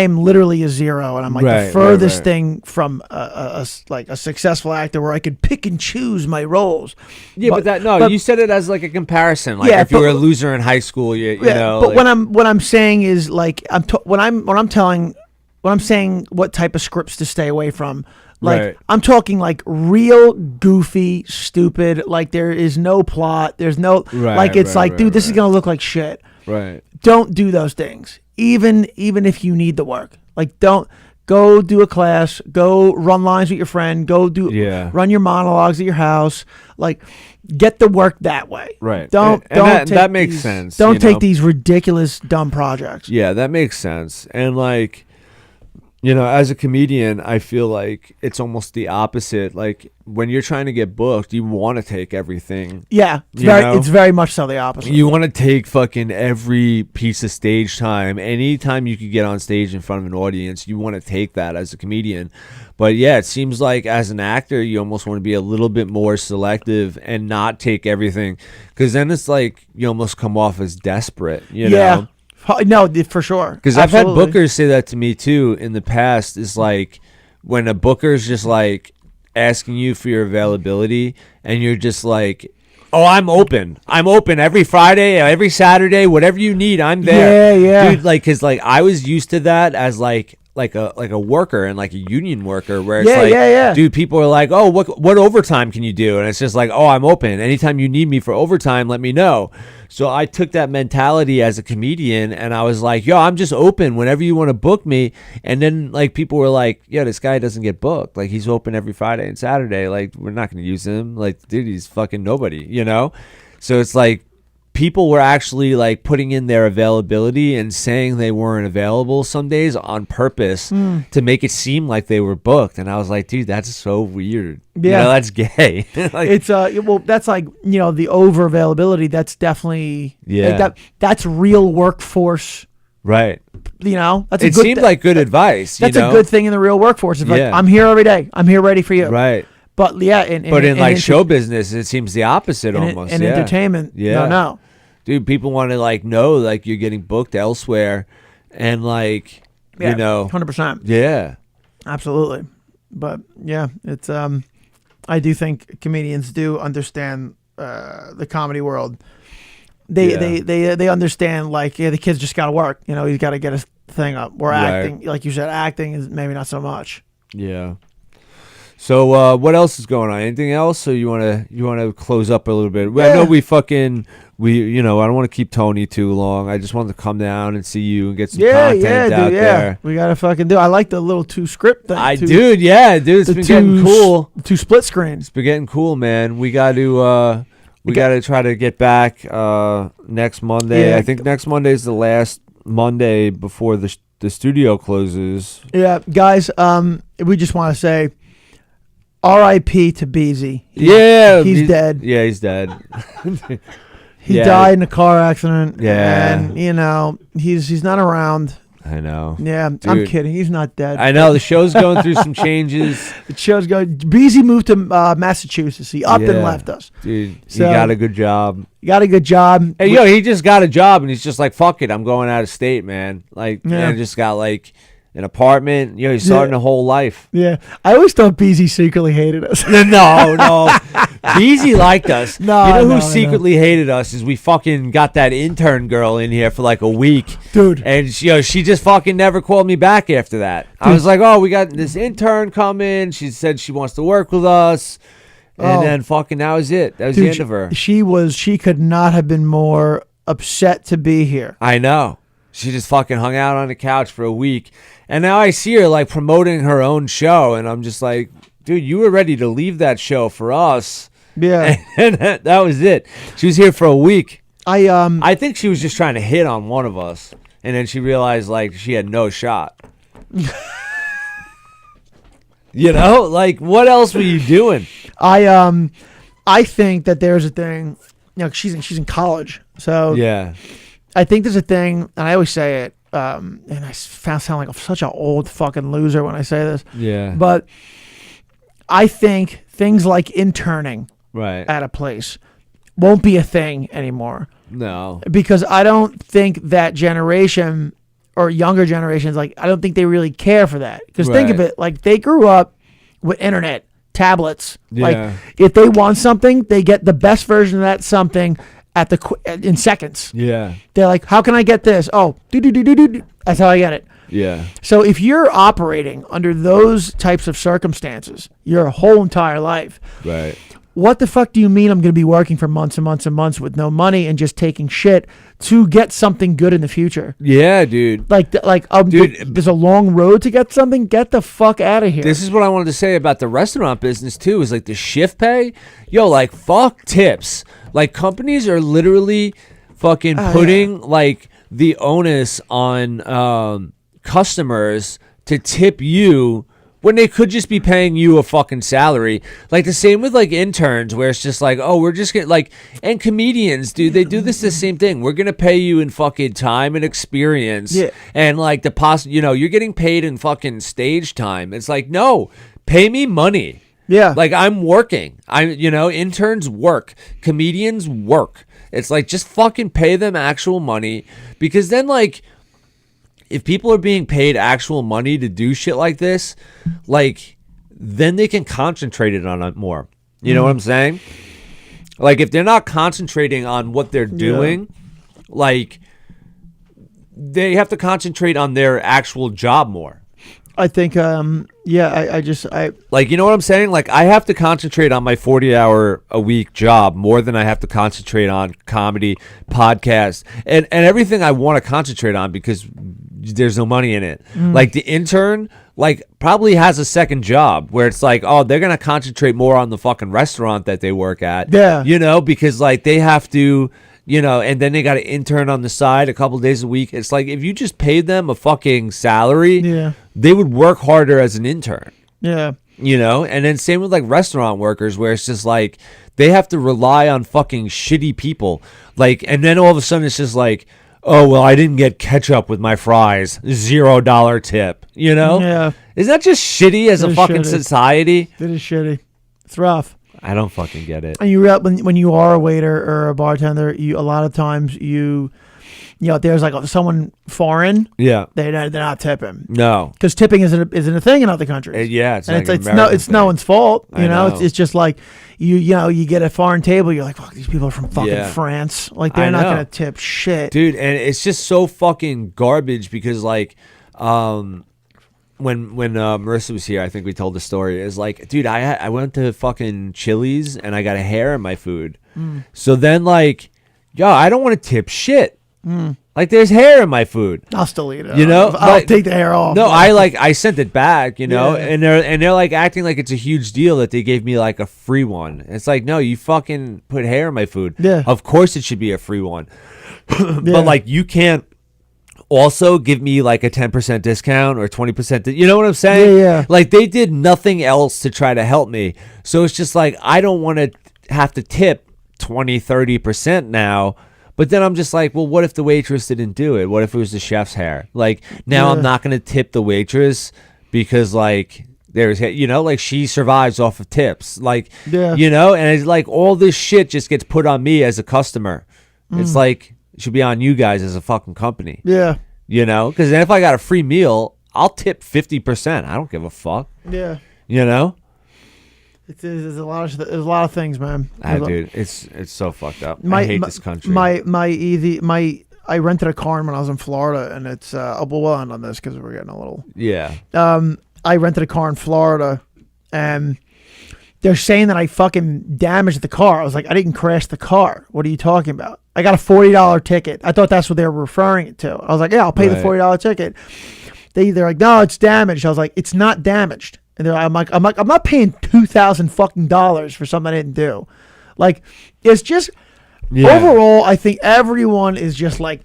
[SPEAKER 2] am literally a zero, and I'm like the furthest thing from a successful actor where I could pick and choose my roles.
[SPEAKER 1] Yeah, but you said it as like a comparison. Like, if you were a loser in high school, you know.
[SPEAKER 2] But like, what I'm saying is, like, when I'm saying what type of scripts to stay away from. Like, I'm talking like real goofy, stupid. Like, there is no plot. There's no dude, this is gonna look like shit.
[SPEAKER 1] Right.
[SPEAKER 2] Don't do those things. Even if you need the work. Like, don't go do a class, go run lines with your friend, run your monologues at your house. Like, get the work that way.
[SPEAKER 1] Right.
[SPEAKER 2] That
[SPEAKER 1] makes sense.
[SPEAKER 2] Don't take these ridiculous dumb projects.
[SPEAKER 1] Yeah, that makes sense. And like, as a comedian, I feel like it's almost the opposite. Like, when you're trying to get booked, you want to take everything.
[SPEAKER 2] Yeah, it's very much so the opposite.
[SPEAKER 1] You want to take fucking every piece of stage time. Anytime you could get on stage in front of an audience, you want to take that as a comedian. But yeah, it seems like as an actor, you almost want to be a little bit more selective and not take everything. Because then it's like you almost come off as desperate, know?
[SPEAKER 2] No, for sure.
[SPEAKER 1] Because I've had bookers say that to me too in the past. Is like when a booker's just like asking you for your availability, and you're just like, "Oh, I'm open every Friday, every Saturday, whatever you need, I'm there."
[SPEAKER 2] Yeah,
[SPEAKER 1] dude. Like, because like I was used to that as like a worker and like a union worker, where it's dude, people are like, "Oh, what overtime can you do?" And it's just like, "Oh, I'm open. Anytime you need me for overtime, let me know." So I took that mentality as a comedian, and I was like, yo, I'm just open whenever you want to book me. And then like people were like, yo, this guy doesn't get booked. Like, he's open every Friday and Saturday. Like, we're not going to use him. Like, dude, he's fucking nobody, So it's like people were actually like putting in their availability and saying they weren't available some days on purpose to make it seem like they were booked. And I was like, dude, that's so weird. Yeah, that's gay.
[SPEAKER 2] Like, it's that's like, the over availability. That's definitely that's real workforce.
[SPEAKER 1] Right.
[SPEAKER 2] That's
[SPEAKER 1] It seemed like good advice.
[SPEAKER 2] That's
[SPEAKER 1] you know?
[SPEAKER 2] a good thing in the real workforce. It's like,
[SPEAKER 1] Yeah.
[SPEAKER 2] I'm here every day. I'm here ready for you.
[SPEAKER 1] Right.
[SPEAKER 2] But yeah,
[SPEAKER 1] But in like show business, it seems the opposite almost.
[SPEAKER 2] in
[SPEAKER 1] yeah.
[SPEAKER 2] entertainment,
[SPEAKER 1] Yeah.
[SPEAKER 2] no.
[SPEAKER 1] Dude, people want to like know like you're getting booked elsewhere, and like
[SPEAKER 2] Yeah,
[SPEAKER 1] 100%.
[SPEAKER 2] 100%.
[SPEAKER 1] Yeah.
[SPEAKER 2] Absolutely. But yeah, it's I do think comedians do understand the comedy world. They understand, like, the kid's just got to work. He's got to get his thing up. Where acting, like you said, acting is maybe not so much.
[SPEAKER 1] Yeah. So what else is going on? Anything else? Or you wanna close up a little bit? I know I don't want to keep Tony too long. I just wanted to come down and see you and get some content out there.
[SPEAKER 2] We gotta fucking do. I like the little 2 script thing.
[SPEAKER 1] Dude. It's been getting cool.
[SPEAKER 2] 2 split screens.
[SPEAKER 1] It's been getting cool, man. We got to try to get back next Monday.
[SPEAKER 2] Yeah.
[SPEAKER 1] I think next Monday is the last Monday before the studio closes.
[SPEAKER 2] Yeah, guys. We just want to say, R.I.P. to Beezy. He's dead.
[SPEAKER 1] Yeah, he's dead.
[SPEAKER 2] He died in a car accident.
[SPEAKER 1] Yeah,
[SPEAKER 2] and he's not around.
[SPEAKER 1] I know.
[SPEAKER 2] Yeah,
[SPEAKER 1] Dude.
[SPEAKER 2] I'm kidding. He's not dead.
[SPEAKER 1] I know the show's going through some changes.
[SPEAKER 2] The show's going. Beezy moved to Massachusetts. He upped and left us.
[SPEAKER 1] Dude, he got a good job.
[SPEAKER 2] He got a good job.
[SPEAKER 1] Hey, he just got a job, and he's just like, fuck it, I'm going out of state, man. Like, and just got like an apartment. He's starting a whole life.
[SPEAKER 2] Yeah, I always thought Beezy secretly hated us.
[SPEAKER 1] No. Beezy liked us.
[SPEAKER 2] No,
[SPEAKER 1] who secretly hated us is we fucking got that intern girl in here for like a week,
[SPEAKER 2] dude.
[SPEAKER 1] And she just fucking never called me back after that. Dude. I was like, oh, we got this intern coming. She said she wants to work with us, and then fucking that was it. That was the end of her.
[SPEAKER 2] She could not have been more upset to be here.
[SPEAKER 1] I know. She just fucking hung out on the couch for a week. And now I see her like promoting her own show. And I'm just like, dude, you were ready to leave that show for us.
[SPEAKER 2] Yeah.
[SPEAKER 1] And that was it. She was here for a week.
[SPEAKER 2] I
[SPEAKER 1] think she was just trying to hit on one of us. And then she realized like she had no shot. Like what else were you doing?
[SPEAKER 2] I think that there's a thing, she's in college. So
[SPEAKER 1] yeah.
[SPEAKER 2] I think there's a thing, and I always say it, and I sound like such an old fucking loser when I say this.
[SPEAKER 1] Yeah.
[SPEAKER 2] But I think things like interning
[SPEAKER 1] at
[SPEAKER 2] a place won't be a thing anymore.
[SPEAKER 1] No.
[SPEAKER 2] Because I don't think that generation or younger generations, like, I don't think they really care for that. Because think of it, like, they grew up with internet, tablets.
[SPEAKER 1] Yeah.
[SPEAKER 2] Like, if they want something, they get the best version of that something in seconds.
[SPEAKER 1] Yeah.
[SPEAKER 2] They're like, how can I get this? Oh, do. That's how I get it.
[SPEAKER 1] Yeah.
[SPEAKER 2] So if you're operating under those types of circumstances your whole entire life,
[SPEAKER 1] right?
[SPEAKER 2] What the fuck do you mean I'm going to be working for months and months and months with no money and just taking shit to get something good in the future?
[SPEAKER 1] Yeah, dude.
[SPEAKER 2] Dude, there's a long road to get something. Get the fuck out of here.
[SPEAKER 1] This is what I wanted to say about the restaurant business too. Is like the shift pay. Like fuck tips. Like companies are literally fucking putting like the onus on customers to tip you when they could just be paying you a fucking salary. Like the same with like interns, where it's just like, oh, we're just gonna like, and comedians, dude, they do the same thing. We're gonna pay you in fucking time and experience, and like you're getting paid in fucking stage time. It's like, no, pay me money.
[SPEAKER 2] Yeah,
[SPEAKER 1] like I'm working. Interns work, comedians work. It's like just fucking pay them actual money, because then like, if people are being paid actual money to do shit like this, like, then they can concentrate it on it more. You know what I'm saying? Like, if they're not concentrating on what they're doing, like, they have to concentrate on their actual job more.
[SPEAKER 2] I think, I
[SPEAKER 1] like, you know what I'm saying? Like, I have to concentrate on my 40-hour-a-week job more than I have to concentrate on comedy, podcasts, and everything I want to concentrate on, because there's no money in it. Like the intern, like, probably has a second job where it's like, oh, they're gonna concentrate more on the fucking restaurant that they work at. Yeah, because like they have to, and then they got to intern on the side a couple days a week. It's like, if you just paid them a fucking salary, they would work harder as an intern.
[SPEAKER 2] Yeah.
[SPEAKER 1] And then same with like restaurant workers, where it's just like they have to rely on fucking shitty people. Like, and then all of a sudden it's just like, oh, well, I didn't get ketchup with my fries. $0 tip. You know?
[SPEAKER 2] Yeah.
[SPEAKER 1] Isn't that just shitty as
[SPEAKER 2] It
[SPEAKER 1] a
[SPEAKER 2] is
[SPEAKER 1] fucking
[SPEAKER 2] shitty.
[SPEAKER 1] society?
[SPEAKER 2] It is shitty. It's rough.
[SPEAKER 1] I don't fucking get it.
[SPEAKER 2] And when you are a waiter or a bartender, a lot of times there's like someone foreign.
[SPEAKER 1] Yeah.
[SPEAKER 2] They're not tipping.
[SPEAKER 1] No.
[SPEAKER 2] Because tipping isn't a thing in other countries.
[SPEAKER 1] Yeah, it's
[SPEAKER 2] and
[SPEAKER 1] like
[SPEAKER 2] it's no one's fault. You know,
[SPEAKER 1] know.
[SPEAKER 2] it's just like you get a foreign table. You're like, fuck, these people are from fucking
[SPEAKER 1] Yeah.
[SPEAKER 2] France. Like they're not gonna tip shit,
[SPEAKER 1] dude. And it's just so fucking garbage because like, when Marissa was here, I think we told the story. Is like, dude, I went to fucking Chili's and I got a hair in my food. So then like, yo, I don't want to tip shit. Like there's hair in my food.
[SPEAKER 2] I'll still eat it.
[SPEAKER 1] You know,
[SPEAKER 2] I'll take the hair off.
[SPEAKER 1] No, I sent it back, you know,
[SPEAKER 2] Yeah.
[SPEAKER 1] and they're like acting like it's a huge deal that they gave me like a free one. It's like, no, you fucking put hair in my food.
[SPEAKER 2] Yeah.
[SPEAKER 1] Of course it should be a free one.
[SPEAKER 2] Yeah.
[SPEAKER 1] But like you can't also give me like a 10% discount or 20%. You know what I'm saying?
[SPEAKER 2] Yeah.
[SPEAKER 1] Like they did nothing else to try to help me. So it's just like I don't want to have to tip 20-30% now. But then I'm just like, well, what if the waitress didn't do it? What if it was the chef's hair? Like now I'm not going to tip the waitress because like there's, you know, like she survives off of tips. Like, you know, and it's like all this shit just gets put on me as a customer. It's like it should be on you guys as a fucking company.
[SPEAKER 2] Yeah.
[SPEAKER 1] You know, because then if I got a free meal, I'll tip 50%. I don't give a fuck.
[SPEAKER 2] Yeah.
[SPEAKER 1] You know?
[SPEAKER 2] There's a lot of things, man.
[SPEAKER 1] Dude, it's so fucked up. I hate this country.
[SPEAKER 2] I rented a car when I was in Florida, and it's we'll end on this because we're getting a little.
[SPEAKER 1] Yeah.
[SPEAKER 2] I rented a car in Florida, and they're saying that I fucking damaged the car. I was like, I didn't crash the car. What are you talking about? I got a $40 ticket. I thought that's what they were referring it to. I was like, yeah, I'll pay the $40 ticket. They're like, no, it's damaged. I was like, it's not damaged. And I'm like, I'm not paying $2,000 fucking dollars for something I didn't do. Like, it's just overall, I think everyone is just like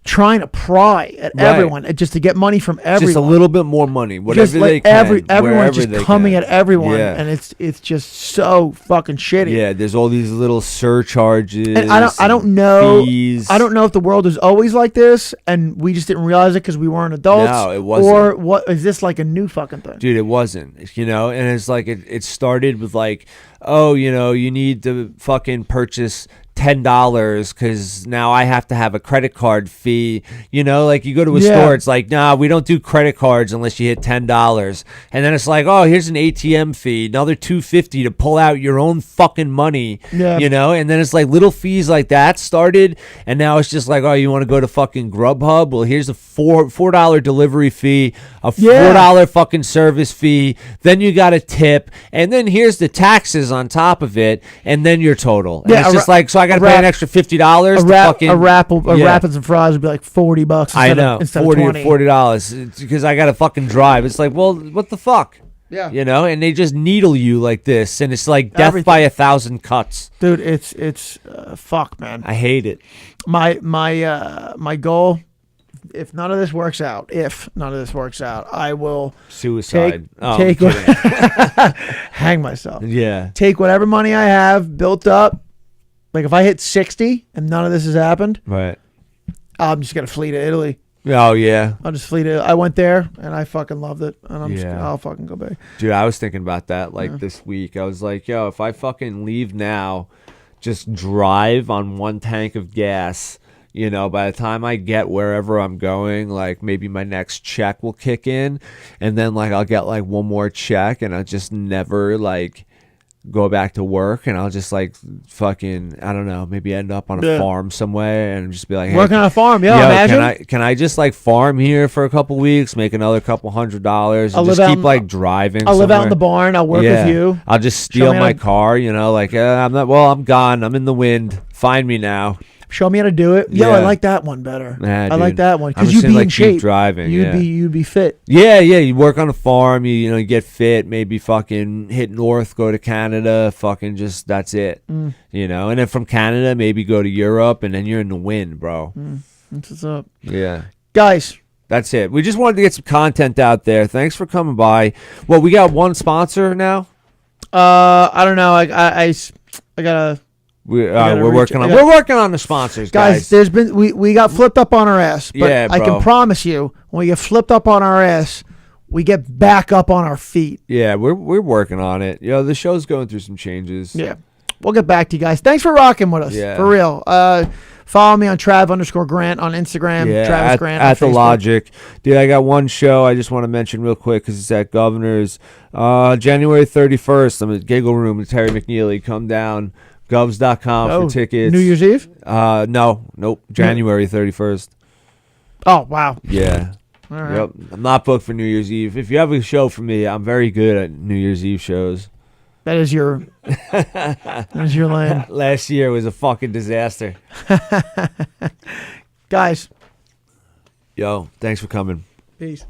[SPEAKER 2] trying to pry at everyone, just to get money from everyone.
[SPEAKER 1] Just a little bit more money, whatever
[SPEAKER 2] just
[SPEAKER 1] they
[SPEAKER 2] like
[SPEAKER 1] can.
[SPEAKER 2] Everyone's just coming at everyone,
[SPEAKER 1] Yeah.
[SPEAKER 2] and it's just so fucking shitty.
[SPEAKER 1] Yeah, there's all these little surcharges.
[SPEAKER 2] And I don't know.
[SPEAKER 1] Fees.
[SPEAKER 2] I don't know if the world is always like this, and we just didn't realize it because we weren't adults.
[SPEAKER 1] No, it wasn't.
[SPEAKER 2] Or what is this like a new fucking thing?
[SPEAKER 1] Dude, it wasn't. You know, and it's like it started with like, oh, you know, you need to fucking purchase $10 because now I have to have a credit card fee. You know, like you go to a store, it's like, nah, we don't do credit cards unless you hit $10. And then it's like, oh, here's an ATM fee, another $2.50 to pull out your own fucking money.
[SPEAKER 2] Yeah.
[SPEAKER 1] You know, and then it's like little fees like that started, and now it's just like, oh, you want to go to fucking Grubhub? Well, here's a $4 delivery fee, a $4 fucking service fee. Then you got a tip, and then here's the taxes on top of it, and then your total. And it's just like, so I got to pay an extra $50 to fucking
[SPEAKER 2] a wrap and some fries would be like $40 instead of 20.
[SPEAKER 1] $40 because I got to fucking drive. It's like, well, what the fuck?
[SPEAKER 2] Yeah.
[SPEAKER 1] You know, and they just needle you like this, and it's like death by 1,000 cuts.
[SPEAKER 2] Dude, it's fuck, man.
[SPEAKER 1] I hate it.
[SPEAKER 2] My goal, if none of this works out, I will
[SPEAKER 1] Suicide.
[SPEAKER 2] take hang myself.
[SPEAKER 1] Yeah.
[SPEAKER 2] Take whatever money I have built up. Like if I hit 60 and none of this has happened,
[SPEAKER 1] Right.
[SPEAKER 2] I'm just gonna flee to Italy.
[SPEAKER 1] Oh yeah.
[SPEAKER 2] I'll just flee to. I went there and I fucking loved it, and I'll fucking go back.
[SPEAKER 1] Dude, I was thinking about that this week. I was like, yo, if I fucking leave now, just drive on one tank of gas, you know, by the time I get wherever I'm going, like maybe my next check will kick in, and then like I'll get like one more check, and I'll just never like go back to work, and I'll just like fucking, I don't know, maybe end up on a farm somewhere and just be like, hey,
[SPEAKER 2] working on a farm. Imagine.
[SPEAKER 1] can I just like farm here for a couple weeks, make another couple $100s, and just keep like driving.
[SPEAKER 2] I'll live out in the barn. I'll work with you.
[SPEAKER 1] I'll just steal my car, you know, like I'm gone. I'm in the wind. Find me now.
[SPEAKER 2] Show me how to do it. Yo, I like that one better. I like that one because you'd be in shape.
[SPEAKER 1] Driving.
[SPEAKER 2] You'd be fit.
[SPEAKER 1] Yeah. You work on a farm. You get fit. Maybe fucking hit north, go to Canada. Fucking just that's it. You know, and then from Canada, maybe go to Europe, and then you're in the wind, bro.
[SPEAKER 2] That's what's up.
[SPEAKER 1] Yeah,
[SPEAKER 2] guys.
[SPEAKER 1] That's it. We just wanted to get some content out there. Thanks for coming by. Well, we got one sponsor now.
[SPEAKER 2] I don't know. I gotta.
[SPEAKER 1] We're working on the sponsors,
[SPEAKER 2] guys. There's been we got flipped up on our ass, but
[SPEAKER 1] Yeah,
[SPEAKER 2] I
[SPEAKER 1] bro.
[SPEAKER 2] can promise you, when we get flipped up on our ass, we get back up on our feet.
[SPEAKER 1] Yeah, we're working on it. The show's going through some changes.
[SPEAKER 2] Yeah, we'll get back to you guys. Thanks for rocking with us.
[SPEAKER 1] Yeah.
[SPEAKER 2] For real. Follow me on Trav_Grant on Instagram.
[SPEAKER 1] Yeah,
[SPEAKER 2] Travis Grant
[SPEAKER 1] at
[SPEAKER 2] on
[SPEAKER 1] the
[SPEAKER 2] Facebook.
[SPEAKER 1] Logic, dude. I got one show I just want to mention real quick because it's at Governor's, January 31st. I'm at Giggle Room with Terry McNeely. Come down, govs.com for tickets.
[SPEAKER 2] New Year's Eve?
[SPEAKER 1] Nope. January 31st.
[SPEAKER 2] Oh wow.
[SPEAKER 1] Yeah.
[SPEAKER 2] All right.
[SPEAKER 1] Yep. I'm not booked for New Year's Eve. If you have a show for me, I'm very good at New Year's Eve shows.
[SPEAKER 2] That is your lane.
[SPEAKER 1] Last year was a fucking disaster.
[SPEAKER 2] Guys.
[SPEAKER 1] Yo, thanks for coming.
[SPEAKER 2] Peace.